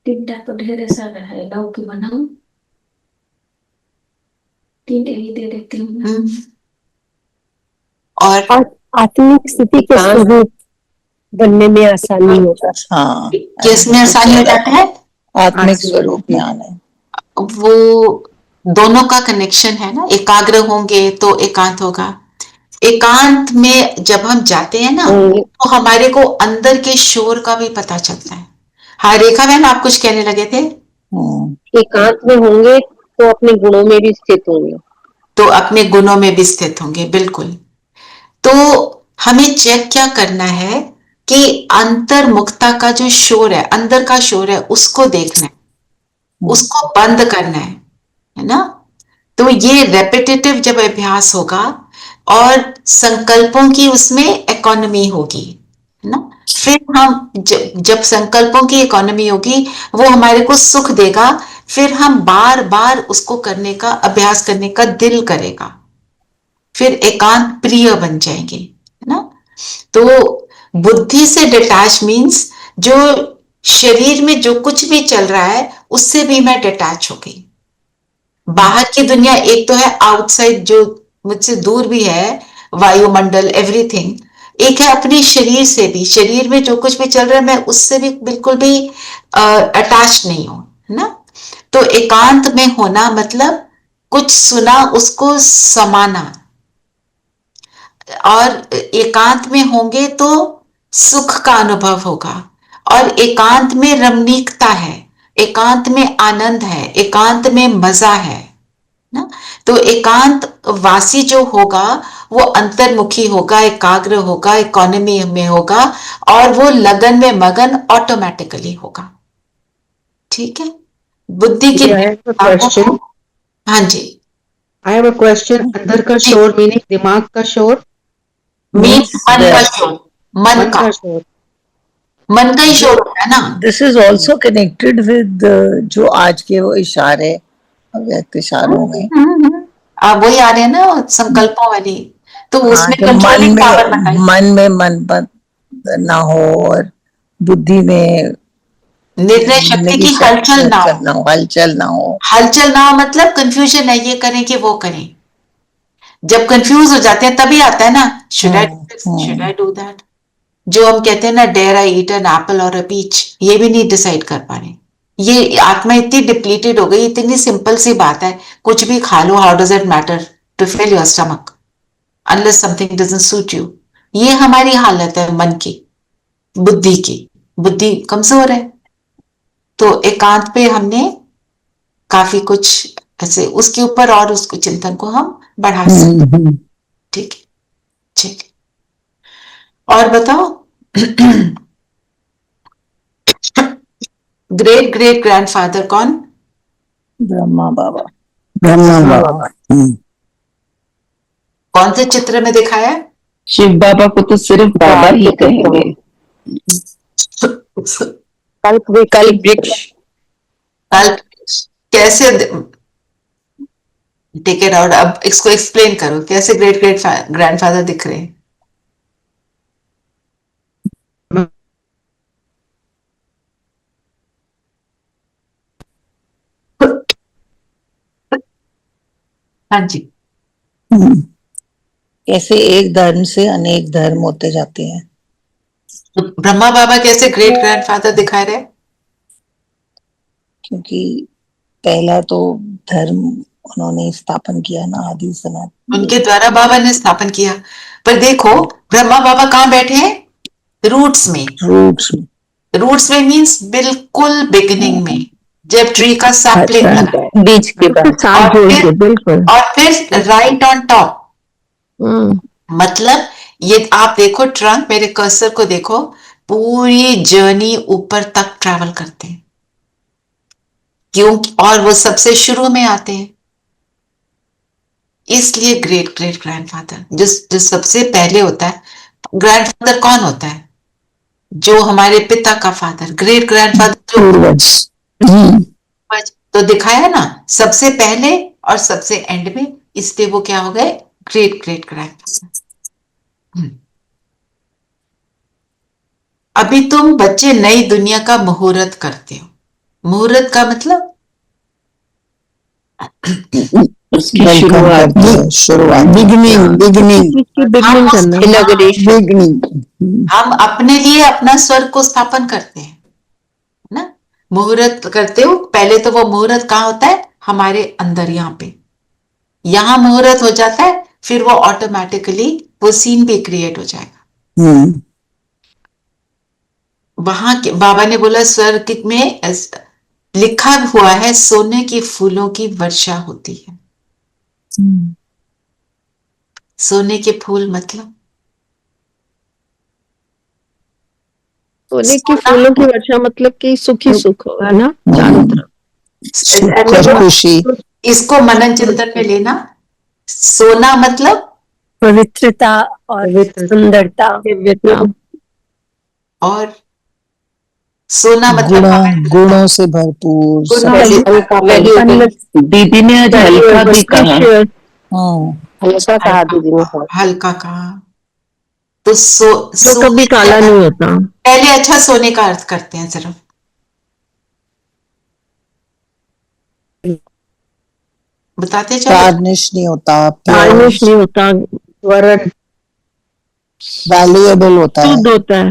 तीनटा तो ढेर सारा है, लव की बनाऊं? तीन ही दे देती हूँ ना। और आत्मिक स्थिति के स्वरूप बनने में आसानी होता है। हाँ, किसमें आसानी हो जाता है? आत्मिक स्वरूप में आना है। वो दोनों का कनेक्शन है ना, एकाग्र होंगे तो एकांत होगा। एकांत में जब हम जाते हैं ना तो हमारे को अंदर के शोर का भी पता चलता है। हाँ रेखा बहन, आप कुछ कहने लगे थे? एकांत में होंगे तो अपने गुणों में भी स्थित होंगे। तो अपने गुणों में भी स्थित होंगे, बिल्कुल। तो हमें चेक क्या करना है कि अंतर्मुखता का जो शोर है, अंदर का शोर है, उसको देखना है, उसको बंद करना है ना। तो ये रेपिटेटिव जब अभ्यास होगा और संकल्पों की उसमें इकोनॉमी होगी, है ना, फिर हम जब संकल्पों की इकोनॉमी होगी वो हमारे को सुख देगा, फिर हम बार बार उसको करने का, अभ्यास करने का दिल करेगा, फिर एकांत प्रिय बन जाएंगे, है ना। तो बुद्धि से डिटैच मीन्स जो शरीर में जो कुछ भी चल रहा है उससे भी मैं डिटैच हो गई। बाहर की दुनिया एक तो है आउटसाइड, जो मुझसे दूर भी है, वायुमंडल, एवरीथिंग। एक है अपने शरीर से भी, शरीर में जो कुछ भी चल रहा है मैं उससे भी बिल्कुल भी अटैच नहीं हूं, है ना। तो एकांत में होना मतलब कुछ सुना उसको समाना, और एकांत में होंगे तो सुख का अनुभव होगा, और एकांत में रमणीकता है, एकांत में आनंद है, एकांत में मजा है ना। तो एकांत वासी जो होगा वो अंतर्मुखी होगा, एकाग्र होगा, इकोनॉमी में होगा, और वो लगन में मगन ऑटोमेटिकली होगा। ठीक है, बुद्धि की क्वेश्चन। हाँ जी, आई हैव अ क्वेश्चन। अंदर का शोर मीनिंग दिमाग का शोर, मीन्स मन का शोर, मन का शोर, मन का ही शोर होता है ना। This is also connected with जो आज के वो इशारे, व्यक्त इशारों में आप वही आ रहे हैं ना, संकल्पों वाली। तो उसमें जो कंट्रोलिंग पावर बताई, मन में मन ना हो और बुद्धि में निर्णय शक्ति की हलचल ना हो, हलचल ना हो। हलचल ना हो मतलब कंफ्यूजन है, ये करें कि वो करें। जब कंफ्यूज हो जाते हैं तभी आता है ना, शुड आई डू दैट। जो हम कहते हैं ना, dare I eat an apple और अ पीच, ये भी नहीं डिसाइड कर पा रहे। ये आत्मा इतनी डिप्लीटेड हो गई, इतनी सिंपल सी बात है, कुछ भी खा लो, how does it matter to fill your stomach unless something doesn't suit you. ये हमारी हालत है मन की, बुद्धि की। बुद्धि कमजोर है, तो एकांत पे हमने काफी कुछ ऐसे उसके ऊपर और उसको चिंतन को हम बढ़ा सकते। ठीक है, ठीक। और बताओ, ग्रेट ग्रेट ग्रैंडफादर कौन? ब्रह्मा बाबा। ब्रह्मा बाबा। कौन से चित्र में दिखाया है? शिव बाबा को तो सिर्फ बाबा ही कहेंगे। कल्प वृक्ष। कैसे, टेक इट आउट, अब इसको एक्सप्लेन करो, कैसे ग्रेट ग्रेट ग्रैंडफादर दिख रहे हैं? हाँ जी, कैसे एक धर्म से अनेक धर्म होते जाते हैं। तो ब्रह्मा बाबा कैसे ग्रेट ग्रैंडफादर दिखा रहे? क्योंकि पहला तो धर्म उन्होंने स्थापन किया ना, आदि सनातन, उनके द्वारा बाबा ने स्थापन किया। पर देखो ब्रह्मा बाबा कहाँ बैठे हैं? रूट्स में। रूट्स में मीन्स बिल्कुल बिगिनिंग में, जब ट्री का सैपलिंग लगा, बीच के बाद, बिल्कुल। और फिर राइट ऑन टॉप। मतलब ये आप देखो, ट्रंक, मेरे कर्सर को देखो, पूरी जर्नी ऊपर तक ट्रैवल करते हैं। क्यों? और वो सबसे शुरू में आते हैं, इसलिए ग्रेट ग्रेट ग्रैंडफादर जो सबसे पहले होता है। ग्रैंडफादर कौन होता है? जो हमारे पिता का फादर। ग्रेट ग्रैंडफादर तो दिखाया ना, सबसे पहले और सबसे एंड में, इसलिए वो क्या हो गए? Great great grandfather. अभी तुम बच्चे नई दुनिया का मुहूर्त करते हो, मुहूर्त का मतलब उसकी वेलकम शुरुआत करते हैं, शुरुआत, बिगनिंग, बिगनिंग, बिगनिंग। हम अपने लिए अपना स्वर्ग को स्थापन करते हैं ना। मुहूर्त करते हो, पहले तो वो मुहूर्त कहाँ होता है? हमारे अंदर, यहाँ पे, यहाँ मुहूर्त हो जाता है, फिर वो ऑटोमेटिकली वो सीन भी क्रिएट हो जाएगा। वहां के बाबा ने बोला स्वर्ग में लिखा हुआ है सोने की फूलों की वर्षा होती है। सोने के फूल मतलब सोने की फूलों की वर्षा मतलब कि सुखी सुख होगा ना चारों तरफ। खुशी। इसको मनन चिंतन में लेना। सोना मतलब पवित्रता और सुंदरता, दिव्यता, और सोना मतलब गुणों से भरपूर, दीदी ने आज हल्का भी कहा। हल्का कहा दीदी ने, हल्का कहा। तो जो कभी काला नहीं होता। पहले अच्छा सोने का अर्थ करते हैं जरा। बताते चलो। टार्निश नहीं होता, टार्निश नहीं होता, वरण वैल्यूएबल होता है, शुद्ध होता है,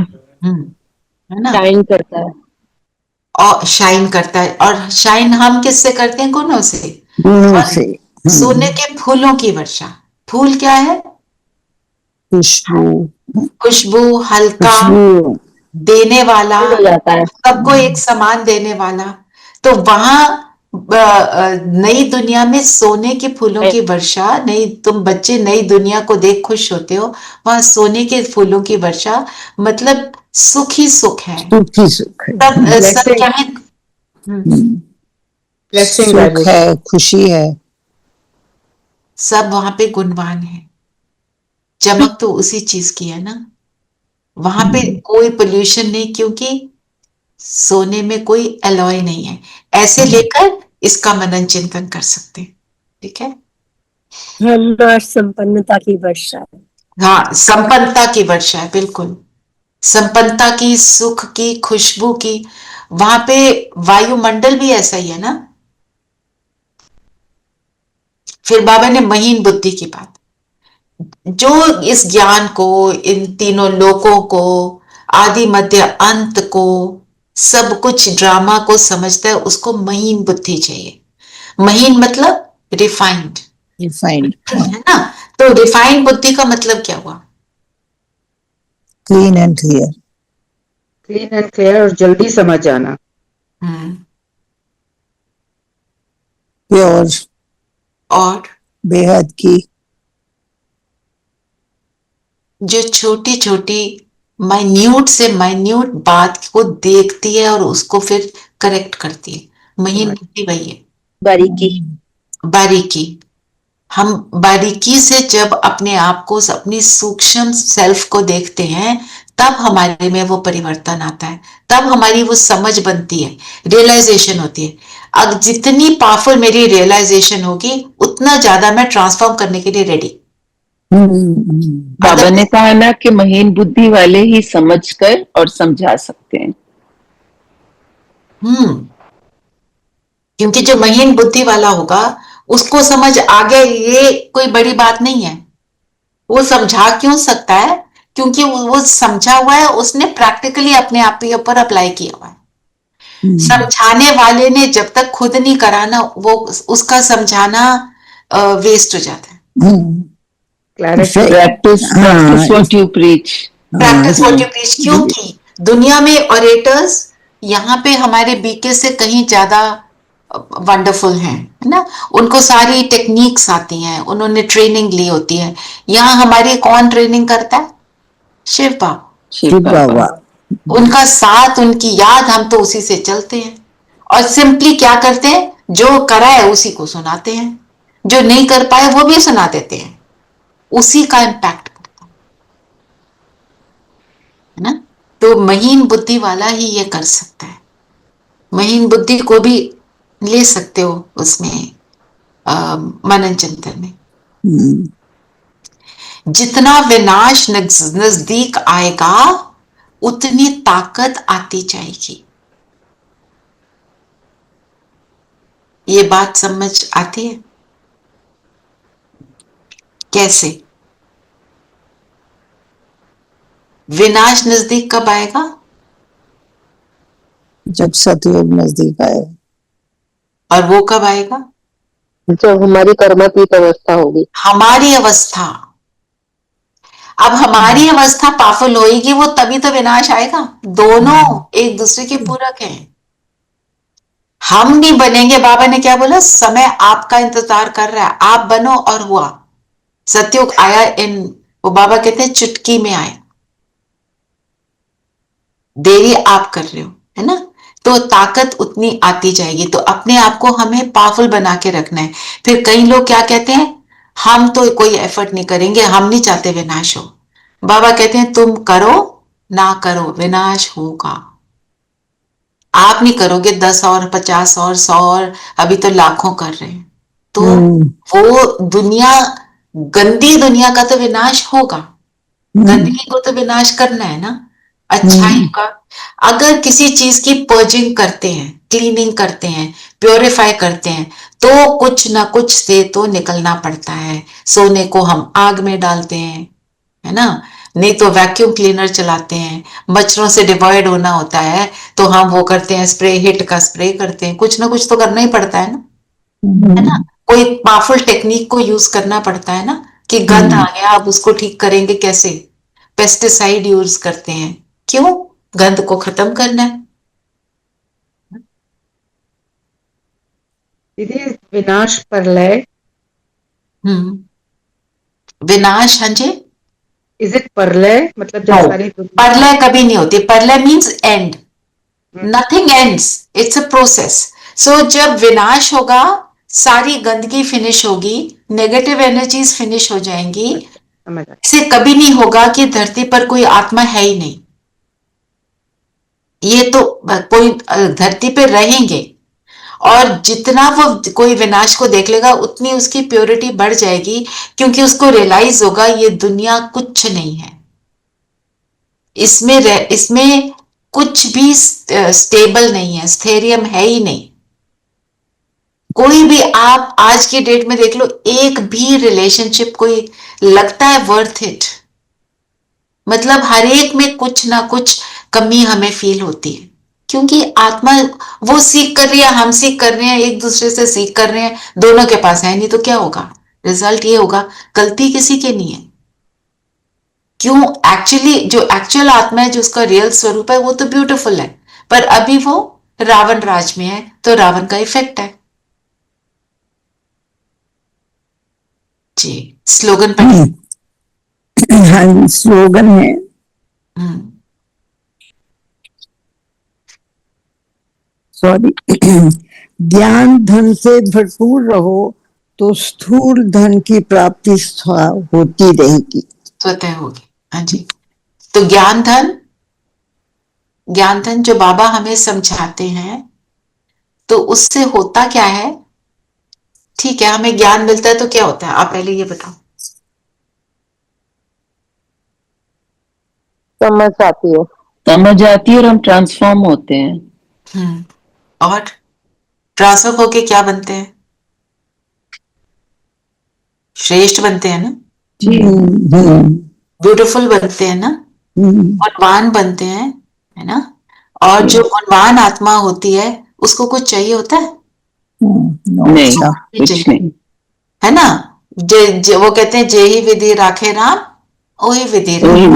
है ना, शाइन करता है। और शाइन करता है। और शाइन हम किससे करते हैं? गुणों से। गुणों से। सोने के फूलों की वर्षा। फूल क्या है? खुशबू, खुशबू, हल्का, देने वाला, सबको एक समान देने वाला। तो वहां नई दुनिया में सोने के फूलों की वर्षा, नई, तुम बच्चे नई दुनिया को देख खुश होते हो, वहां सोने के फूलों की वर्षा मतलब सुख ही सुख है। सुखी सुख है, सब क्या है? सुख है, खुशी है, सब वहां पे गुणवान है। चमक तो उसी चीज की है ना। वहां पे कोई पोल्यूशन नहीं, क्योंकि सोने में कोई एलॉय नहीं है। ऐसे लेकर इसका मनन चिंतन कर सकते हैं। ठीक है। धन और संपन्नता की वर्षा। हाँ, संपन्नता की वर्षा है, बिल्कुल। संपन्नता की, सुख की, खुशबू की। वहां पे वायुमंडल भी ऐसा ही है ना। फिर बाबा ने महीन बुद्धि की बात, जो इस ज्ञान को, इन तीनों लोकों को, आदि मध्य अंत को, सब कुछ ड्रामा को समझता है, उसको महीन बुद्धि चाहिए। महीन मतलब रिफाइंड, है ना। तो रिफाइंड बुद्धि का मतलब क्या हुआ? Clean and clear, clean and clear और जल्दी समझ आना। प्योर और बेहद की, जो छोटी छोटी माइन्यूट से माइन्यूट बात को देखती है और उसको फिर करेक्ट करती है। महीन बुद्धि वही है। बारीकी, बारीकी। हम बारीकी से जब अपने आप को, अपनी सूक्ष्म सेल्फ को देखते हैं, तब हमारे में वो परिवर्तन आता है, तब हमारी वो समझ बनती है, रियलाइजेशन होती है। अब जितनी पावरफुल मेरी रियलाइजेशन होगी, उतना ज्यादा मैं ट्रांसफॉर्म करने के लिए रेडी। बाबा ने कहा ना कि महीन बुद्धि वाले ही समझकर और समझा सकते हैं। क्योंकि जो महीन बुद्धि वाला होगा, उसको समझ आ गया ये कोई बड़ी बात नहीं है। वो समझा क्यों सकता है? क्योंकि वो समझा हुआ है, उसने प्रैक्टिकली अपने आप के ऊपर अप्लाई किया हुआ है। समझाने वाले ने जब तक खुद नहीं करा ना, वो उसका समझाना वेस्ट हो जाता है। Practice what you preach. Practice what you preach. क्योंकि दुनिया में ऑरेटर्स यहाँ पे हमारे बीके से कहीं ज्यादा वंडरफुल हैं, है ना। उनको सारी टेक्निक्स आती हैं, उन्होंने ट्रेनिंग ली होती है। यहाँ हमारी कौन ट्रेनिंग करता है? शिव बाबा। उनका साथ, उनकी याद, हम तो उसी से चलते हैं। और सिंपली क्या करते हैं? जो करा है उसी को सुनाते हैं, जो नहीं कर पाए वो भी सुना देते हैं। उसी का इम्पैक्ट पड़ता है ना। तो महीन बुद्धि वाला ही ये कर सकता है। महीन बुद्धि को भी ले सकते हो उसमें, मनन चिंतन में। जितना विनाश नजदीक आएगा, उतनी ताकत आती जाएगी। ये बात समझ आती है? कैसे? विनाश नजदीक कब आएगा? जब सतयुग नजदीक आए। और वो कब आएगा? जब हमारी कर्मातीत अवस्था होगी। हमारी अवस्था, अब हमारी अवस्था पावरफुल होगी वो तभी तो विनाश आएगा। दोनों एक दूसरे के पूरक हैं। हम नहीं बनेंगे। बाबा ने क्या बोला? समय आपका इंतजार कर रहा है, आप बनो। और हुआ, सतयुग आया। वो बाबा कहते हैं चुटकी में आया। देरी आप कर रहे हो, है ना? तो ताकत उतनी आती जाएगी। तो अपने आप को हमें पावरफुल बना के रखना है। फिर कई लोग क्या कहते हैं, हम तो कोई एफर्ट नहीं करेंगे, हम नहीं चाहते विनाश हो। बाबा कहते हैं तुम करो ना करो, विनाश होगा। आप नहीं करोगे 10 और 50 और 100 और अभी तो लाखों कर रहे हैं, तो वो दुनिया, गंदी दुनिया का तो विनाश होगा। गंदगी को तो विनाश करना है ना, अच्छाई का। अगर किसी चीज की पर्जिंग करते हैं, क्लीनिंग करते हैं, प्योरीफाई करते हैं, तो कुछ ना कुछ से तो निकलना पड़ता है। सोने को हम आग में डालते हैं, है ना? नहीं तो वैक्यूम क्लीनर चलाते हैं। मच्छरों से डिवॉइड होना होता है तो हम वो करते हैं, स्प्रे, हिट का स्प्रे करते हैं। कुछ ना कुछ तो करना ही पड़ता है ना, है ना? कोई पावरफुल टेक्निक को यूज करना पड़ता है ना, कि गंद आ गया, अब उसको ठीक करेंगे कैसे? पेस्टिसाइड यूज करते हैं। क्यों? गंद को खत्म करना है। दीदी विनाश प्रलय, विनाश, हाँ जी। इज इट प्रलय? मतलब जब सारी प्रलय कभी नहीं होती। प्रलय means end, nothing ends, it's a process. So जब विनाश होगा, सारी गंदगी फिनिश होगी, नेगेटिव एनर्जीज फिनिश हो जाएंगी। इसे कभी नहीं होगा कि धरती पर कोई आत्मा है ही नहीं। ये तो कोई धरती पे रहेंगे, और जितना वो कोई विनाश को देख लेगा उतनी उसकी प्योरिटी बढ़ जाएगी, क्योंकि उसको रियलाइज होगा ये दुनिया कुछ नहीं है। इसमें कुछ भी स्टेबल नहीं है, स्थैर्यम है ही नहीं। कोई भी आप आज की डेट में देख लो, एक भी रिलेशनशिप कोई लगता है वर्थ इट? मतलब हर एक में कुछ ना कुछ कमी हमें फील होती है, क्योंकि आत्मा वो सीख कर रही है, हम सीख कर रहे हैं, एक दूसरे से सीख कर रहे हैं, दोनों के पास है। नहीं तो क्या होगा? रिजल्ट ये होगा, गलती किसी की नहीं है। क्यों? एक्चुअली जो एक्चुअल आत्मा है, जो उसका रियल स्वरूप है, वो तो ब्यूटीफुल है, पर अभी वो रावण राज में है, तो रावण का इफेक्ट है। जी, स्लोगन पढ़िए। हाँ, स्लोगन है, सॉरी, ज्ञान धन से भरपूर रहो तो स्थूल धन की प्राप्ति होती रहेगी, स्वतः होगी। हाँ जी। तो ज्ञान धन जो बाबा हमें समझाते हैं, तो उससे होता क्या है? ठीक है, हमें ज्ञान मिलता है तो क्या होता है? आप पहले ये बताओ। समझ आती है, समझ आती है और हम ट्रांसफॉर्म होते हैं। और ट्रांसफर होके क्या बनते हैं? श्रेष्ठ बनते हैं ना, ब्यूटीफुल बनते हैं ना, गुणवान बनते हैं, है ना? और जो गुणवान आत्मा होती है, उसको कुछ चाहिए होता है? नहीं, कुछ नहीं, है ना? वो कहते हैं, जे ही विधि राखे राम, वही विधि रहे।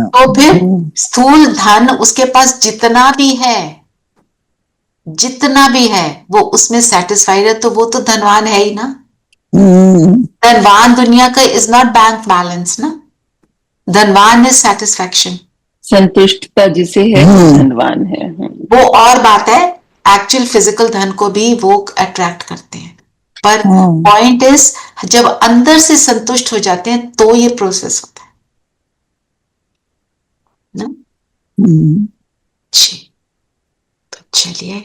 तो फिर स्थूल धन उसके पास जितना भी है वो उसमें सेटिस्फाइड है, तो वो तो धनवान है ही ना। धनवान दुनिया का इज नॉट बैंक बैलेंस ना, धनवान इज सेटिस्फैक्शन, संतुष्टता जिसे है धनवान है। वो और बात है। एक्चुअल फिजिकल धन को भी वो अट्रैक्ट करते हैं, पर पॉइंट इज जब अंदर से संतुष्ट हो जाते हैं तो ये प्रोसेस होता है ना। जी, तो चलिए।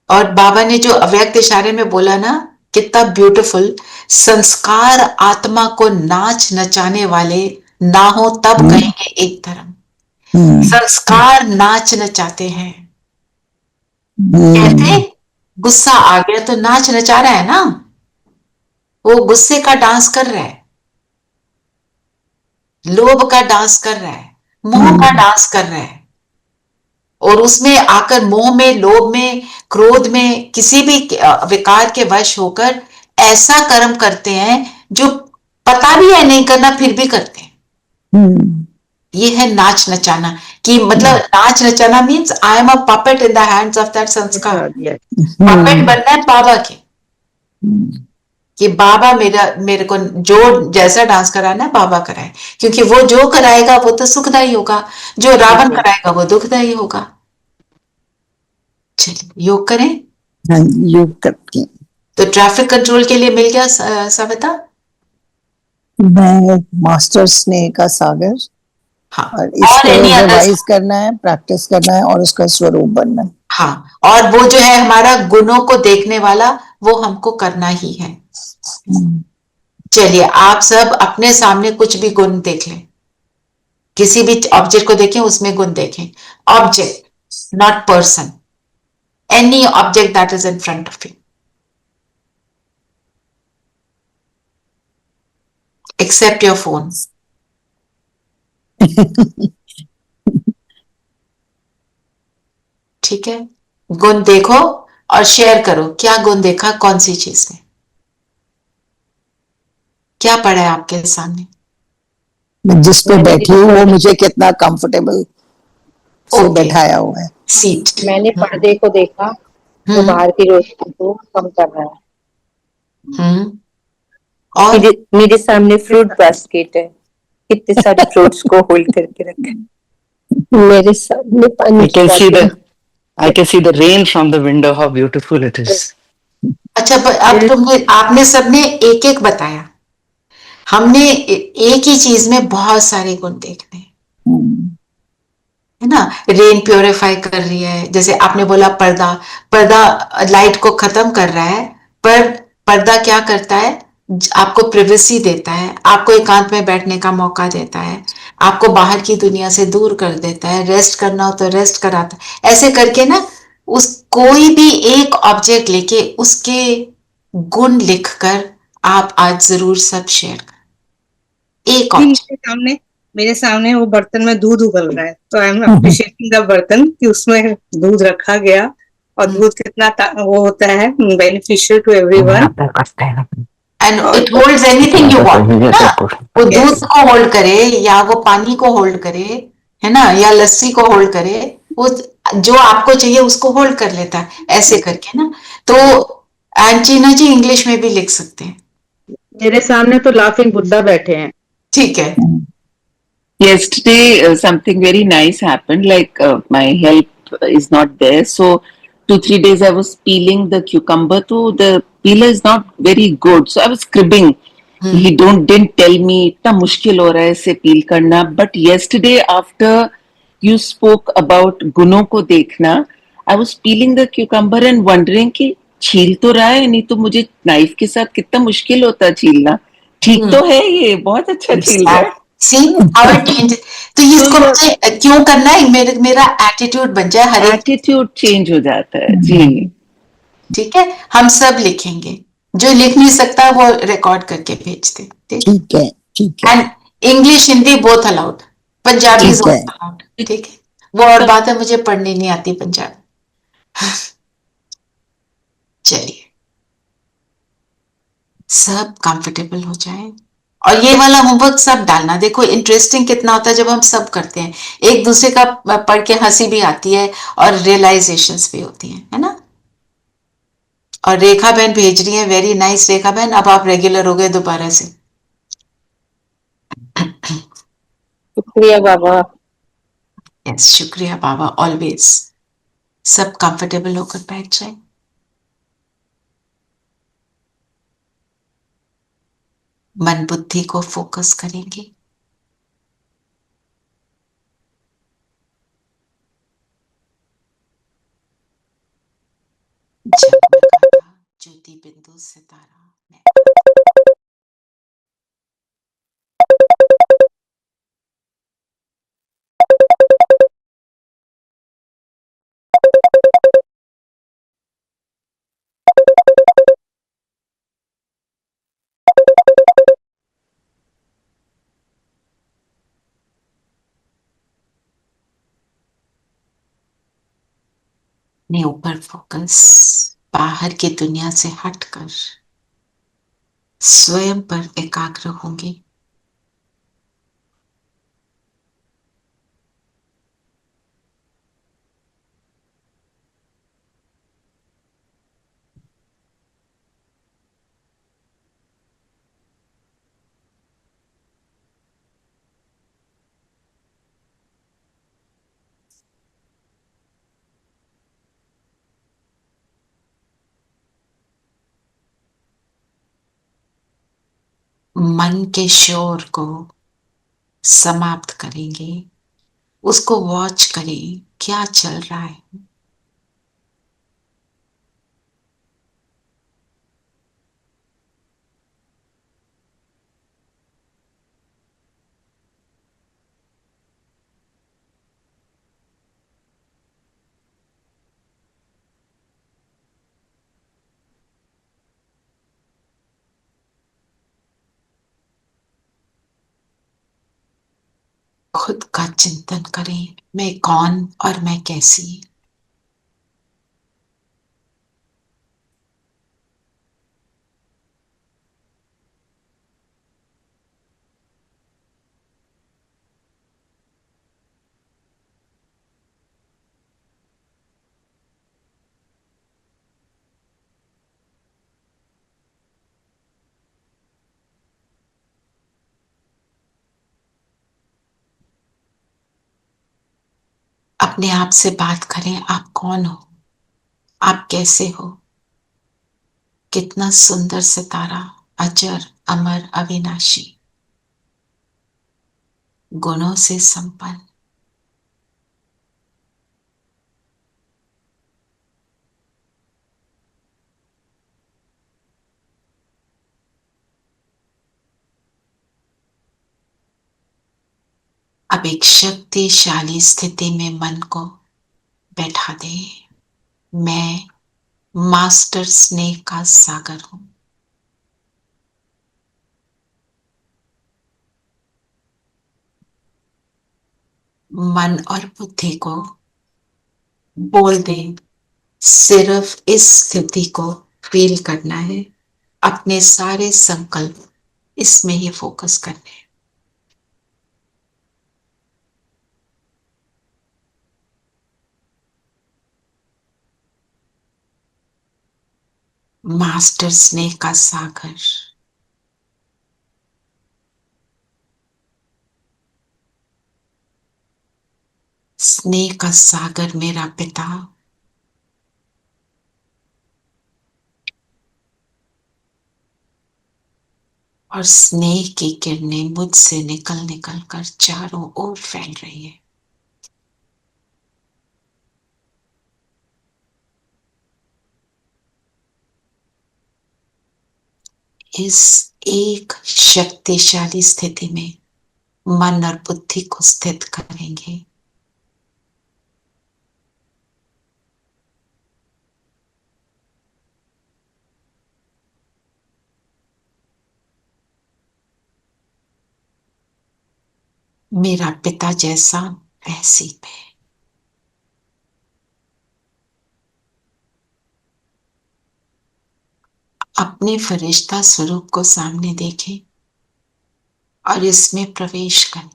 और बाबा ने जो अव्यक्त इशारे में बोला ना, कितना ब्यूटीफुल, संस्कार आत्मा को नाच नचाने वाले ना हो तब कहेंगे एक धर्म। संस्कार नाच नचाते हैं, कहते गुस्सा आ गया तो नाच नचा रहा है ना, वो गुस्से का डांस कर रहा है, लोभ का डांस कर रहा है, मोह का डांस कर रहा है, और उसमें आकर मोह में, लोभ में, क्रोध में, किसी भी विकार के वश होकर ऐसा कर्म करते हैं जो पता भी है नहीं करना फिर भी करते हैं। ये है नाच नचाना, कि मतलब नाच नचाना means I am a puppet in the hands of that sanskar. Puppet बनना है बाबा के, कि बाबा मेरे को जो जैसा डांस कराना है बाबा कराए, क्योंकि वो जो कराएगा वो तो सुखदायी होगा, जो रावण कराएगा वो दुखदायी होगा। चलिए योग करें। हाँ, योग करती हूँ। तो ट्रैफिक कंट्रोल के लिए मिल गया सविता। मैं मास्टर स्नेह का सागर, हाँ, और इसको any others? रिवाइज करना है, प्रैक्टिस करना है, और उसका स्वरूप बनना है। हाँ, और वो जो है हमारा गुणों को देखने वाला, वो हमको करना ही है। चलिए आप सब अपने सामने कुछ भी गुण देख लें, किसी भी ऑब्जेक्ट को देखें, उसमें गुण देखें। Object, not person, any object that is in front of you, except your phone. ठीक है, गुण देखो और शेयर करो, क्या गुण देखा, कौन सी चीज में, क्या पड़ा है आपके सामने। मैं जिस पे बैठी हूँ वो मुझे कितना कंफर्टेबल से Okay. बैठाया हुआ है। सीट। मैंने पर्दे को देखा तो बाहर की रोशनी को कम कर रहा है। और मेरे सामने फ्रूट बास्केट है, कितने सारे फ्रूट्स को होल्ड करके रखा है। मेरे सामने पानी I can see the rain from the window. How beautiful it is. अच्छा, अब तुमने आपने सबने एक एक बताया, हमने एक ही चीज में बहुत सारे गुण देखने, है ना। रेन प्योरीफाई कर रही है, जैसे आपने बोला पर्दा, पर्दा लाइट को खत्म कर रहा है, पर पर्दा क्या करता है, आपको प्रिवेसी देता है, आपको एकांत में बैठने का मौका देता है, आपको बाहर की दुनिया से दूर कर देता है, रेस्ट करना हो तो रेस्ट कराता है। ऐसे करके ना, उस कोई भी एक ऑब्जेक्ट लेके उसके गुण लिखकर आप आज जरूर सब शेयर करें। एक ऑब्जेक्ट मेरे सामने वो बर्तन में दूध उबल रहा है, तो आई एम अप्रिशिएटिंग द बर्तन कि उसमें दूध रखा गया, और दूध कितना वो होता है beneficial to everyone, and it holds anything you want ना, वो दूध को होल्ड करे या वो पानी को होल्ड करे, है ना, या लस्सी को होल्ड करे, वो जो आपको चाहिए उसको होल्ड कर लेता है, ऐसे करके ना। तो एंटीना जी इंग्लिश में भी लिख सकते हैं। मेरे सामने तो लाफिंग बुद्धा बैठे हैं। ठीक है। Yesterday, something very nice happened. Like my help is not there, so 2-3 days I was peeling the cucumber. So the peeler is not very good. So I was cribbing. He didn't tell me इतना मुश्किल हो रहा है इसे peel करना. But yesterday after you spoke about गुणों को देखना, I was peeling the cucumber and wondering कि छील तो रहा है, नहीं तो मुझे नाइफ के साथ कितना मुश्किल होता छीलना. ठीक तो है, ये बहुत अच्छा छील रहा है. See how it changes. तो इसको मुझे क्यों करना है, मेरा एटीट्यूड बन जाए, हर एटीट्यूड चेंज हो जाता है जी. ठीक है, हम सब लिखेंगे, जो लिख नहीं सकता वो रिकॉर्ड करके भेज दे। ठीक है, ठीक है। And English Hindi both allowed, Punjabi ठीक है। अलाउड। ठीक है, वो और बात है, मुझे पढ़नी नहीं आती पंजाबी। चलिए सब कंफर्टेबल हो जाए, और ये वाला होमवर्क सब डालना। देखो इंटरेस्टिंग कितना होता है जब हम सब करते हैं, एक दूसरे का पढ़ के हंसी भी आती है और रियलाइजेशंस भी होती हैं, है ना। और रेखा बहन भेज रही है, वेरी नाइस रेखा बहन, अब आप रेगुलर हो गए दोबारा से। शुक्रिया बाबा। यस, शुक्रिया बाबा, ऑलवेज। सब कंफर्टेबल होकर बैठ जाए। मन बुद्धि को फोकस करेंगे। जगमगाता ज्योति बिंदु सितारा। अपने ऊपर फोकस, बाहर की दुनिया से हटकर स्वयं पर एकाग्र होंगे। मन के शोर को समाप्त करेंगे, उसको वॉच करें क्या चल रहा है। खुद का चिंतन करें, मैं कौन और मैं कैसी। अपने आप से बात करें, आप कौन हो, आप कैसे हो। कितना सुंदर सितारा, अजर अमर अविनाशी, गुणों से संपन्न। अब एक शक्तिशाली स्थिति में मन को बैठा दें। मैं मास्टर स्नेह का सागर हूं। मन और बुद्धि को बोल दें, सिर्फ इस स्थिति को फील करना है, अपने सारे संकल्प इसमें ही फोकस करने हैं। मास्टर स्नेह का सागर, स्नेह का सागर मेरा पिता, और स्नेह की किरणें मुझसे निकल निकल कर चारों ओर फैल रही है। इस एक शक्तिशाली स्थिति में मन और बुद्धि को स्थित करेंगे। मेरा पिता जैसा वैसी मैं। अपने फरिश्ता स्वरूप को सामने देखें और इसमें प्रवेश करें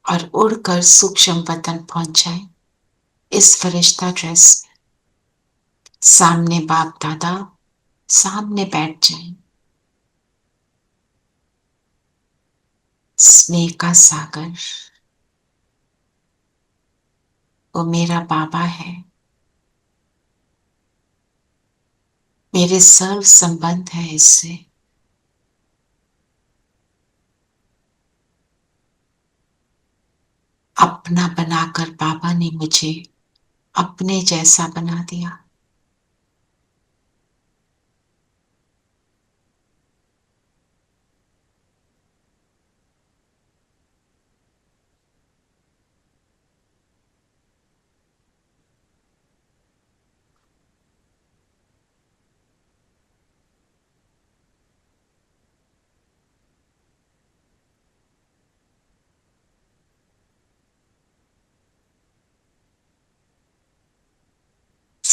और उड़कर सूक्ष्म वतन पहुंच जाए। इस फरिश्ता ड्रेस में सामने बाप दादा सामने बैठ जाएं। स्नेह का सागर, वो मेरा बाबा है। मेरे सर्व संबंध है इससे। अपना बनाकर बाबा ने मुझे अपने जैसा बना दिया।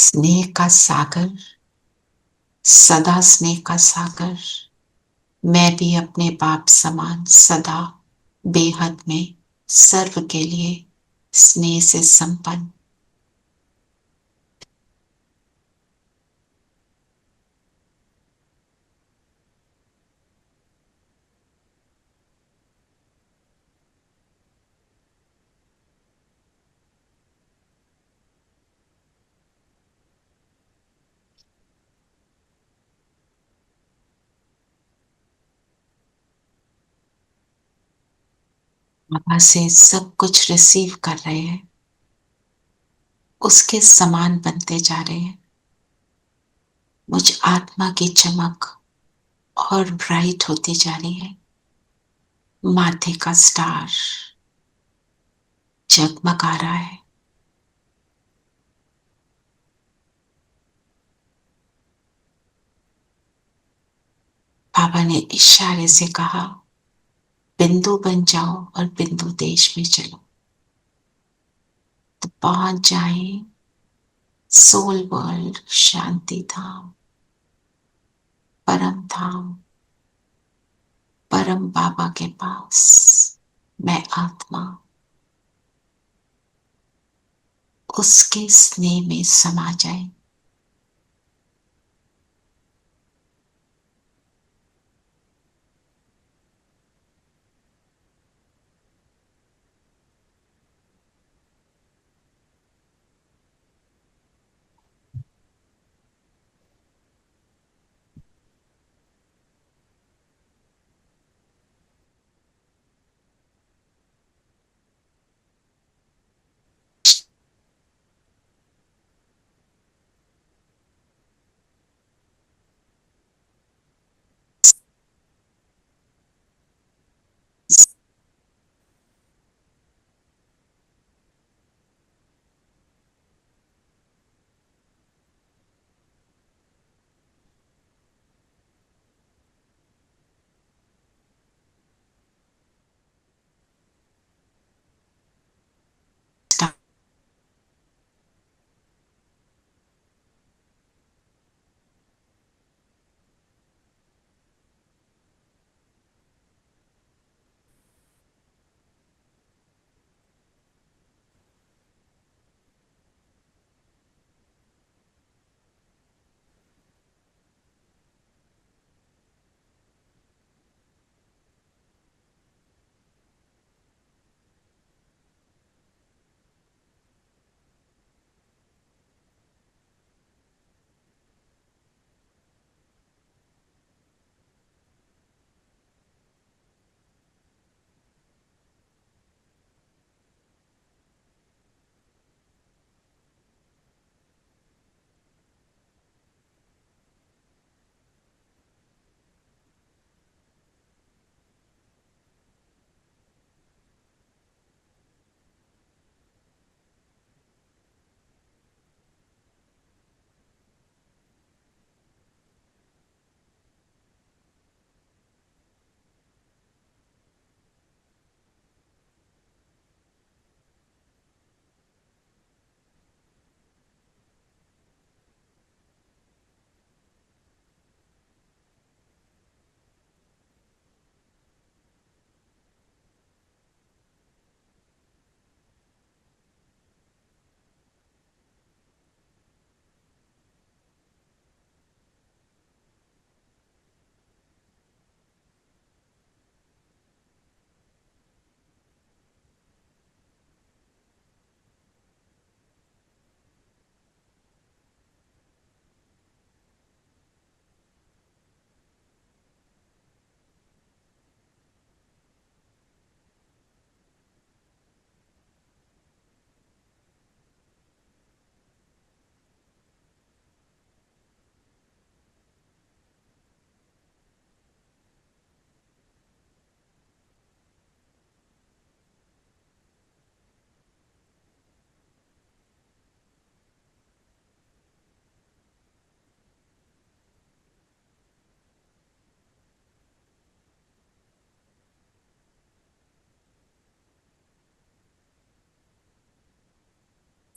स्नेह का सागर, सदा स्नेह का सागर, मैं भी अपने बाप समान सदा बेहद में सर्व के लिए स्नेह से संपन्न। बाबा से सब कुछ रिसीव कर रहे हैं, उसके समान बनते जा रहे हैं। मुझ आत्मा की चमक और ब्राइट होती जा रही है। माथे का स्टार जगमगा रहा है। बाबा ने इशारे से कहा, बिंदु बन जाओ और बिंदु देश में चलो, तो पहुंच जाए सोल वर्ल्ड, शांति धाम, परम धाम, परम बाबा के पास। मैं आत्मा उसके स्नेह में समा जाए।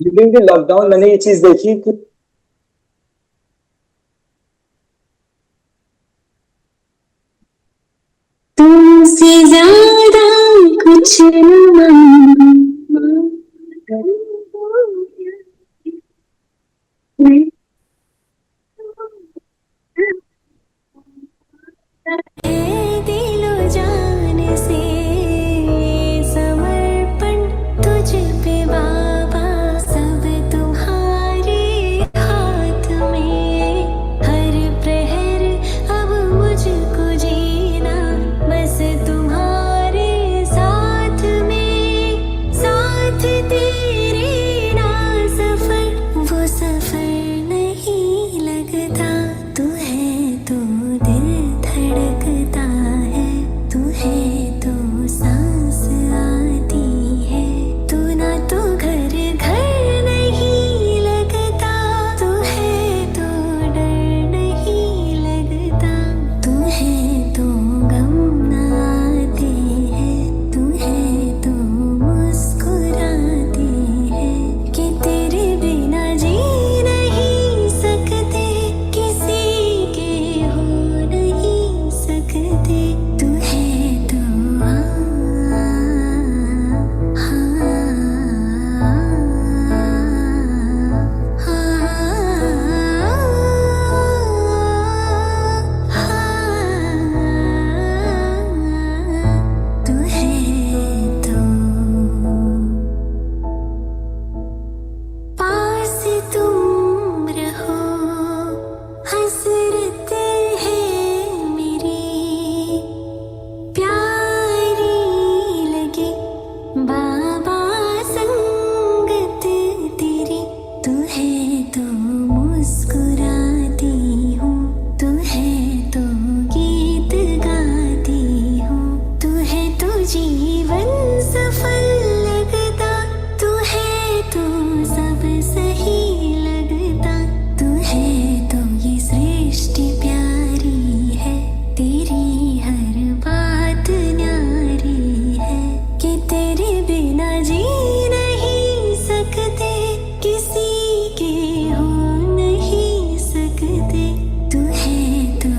ड्यूरिंग द लॉकडाउन मैंने ये चीज देखी कि दिलो जान से समर्पण तुझ पे बाबा, सब तुम्हारे हाथ में, हर प्रहर अब मुझको जीना बस तुम्हारे साथ में, साथ तेरे ना सफर वो सफर नहीं लगता, तू है तो दिल धड़कता है, तू है तो सांस आती है, तू ना तो घर घर नहीं लगता, तू है तो डर नहीं लगता, तू है तो गम ना आते हैं, तू है तो मुस्कुराती है, कि तेरे बिना जी नहीं सकते, किसी के हो नहीं सकते, तू है तो तू है तो पास तुम रहो, हसरत है मेरी, प्यारी लगे बाबा संगत तेरी, तू है तो मुस्कुराती हूँ, तू है तो गीत गाती हूँ, तू है तो जीवन सफल लगता, तू है तो सब सही लगता, तू है तो ये सृष्टि प्यारी है, तेरी हर बात न्यारी है, कि तेरे बिना जी नहीं सकते, किसी के हो नहीं सकते, तू है तो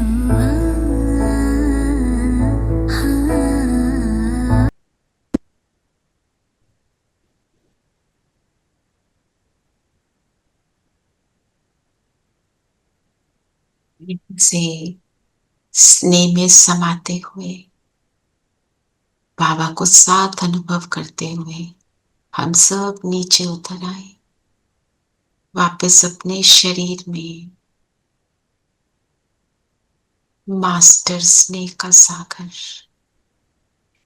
से स्नेह में समाते हुए, बाबा को साथ अनुभव करते हुए हम सब नीचे उतर आए, वापस अपने शरीर में मास्टर स्नेह का सागर,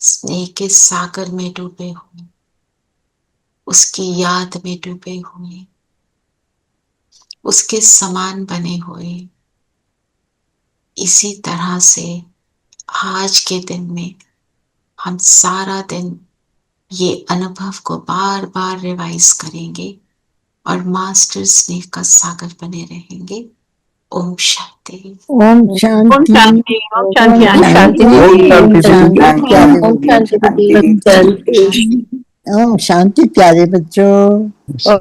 स्नेह के सागर में डूबे हुए, उसकी याद में डूबे हुए, उसके समान बने हुए, इसी तरह से आज के दिन में हम सारा दिन ये अनुभव को बार बार रिवाइज करेंगे और मास्टर स्नेह का सागर बने रहेंगे। ओम शांति। ओम शांति। ओम शांति। ओम शांति। ओम शांति। ओम शांति। ओम शांति प्यारे बच्चों।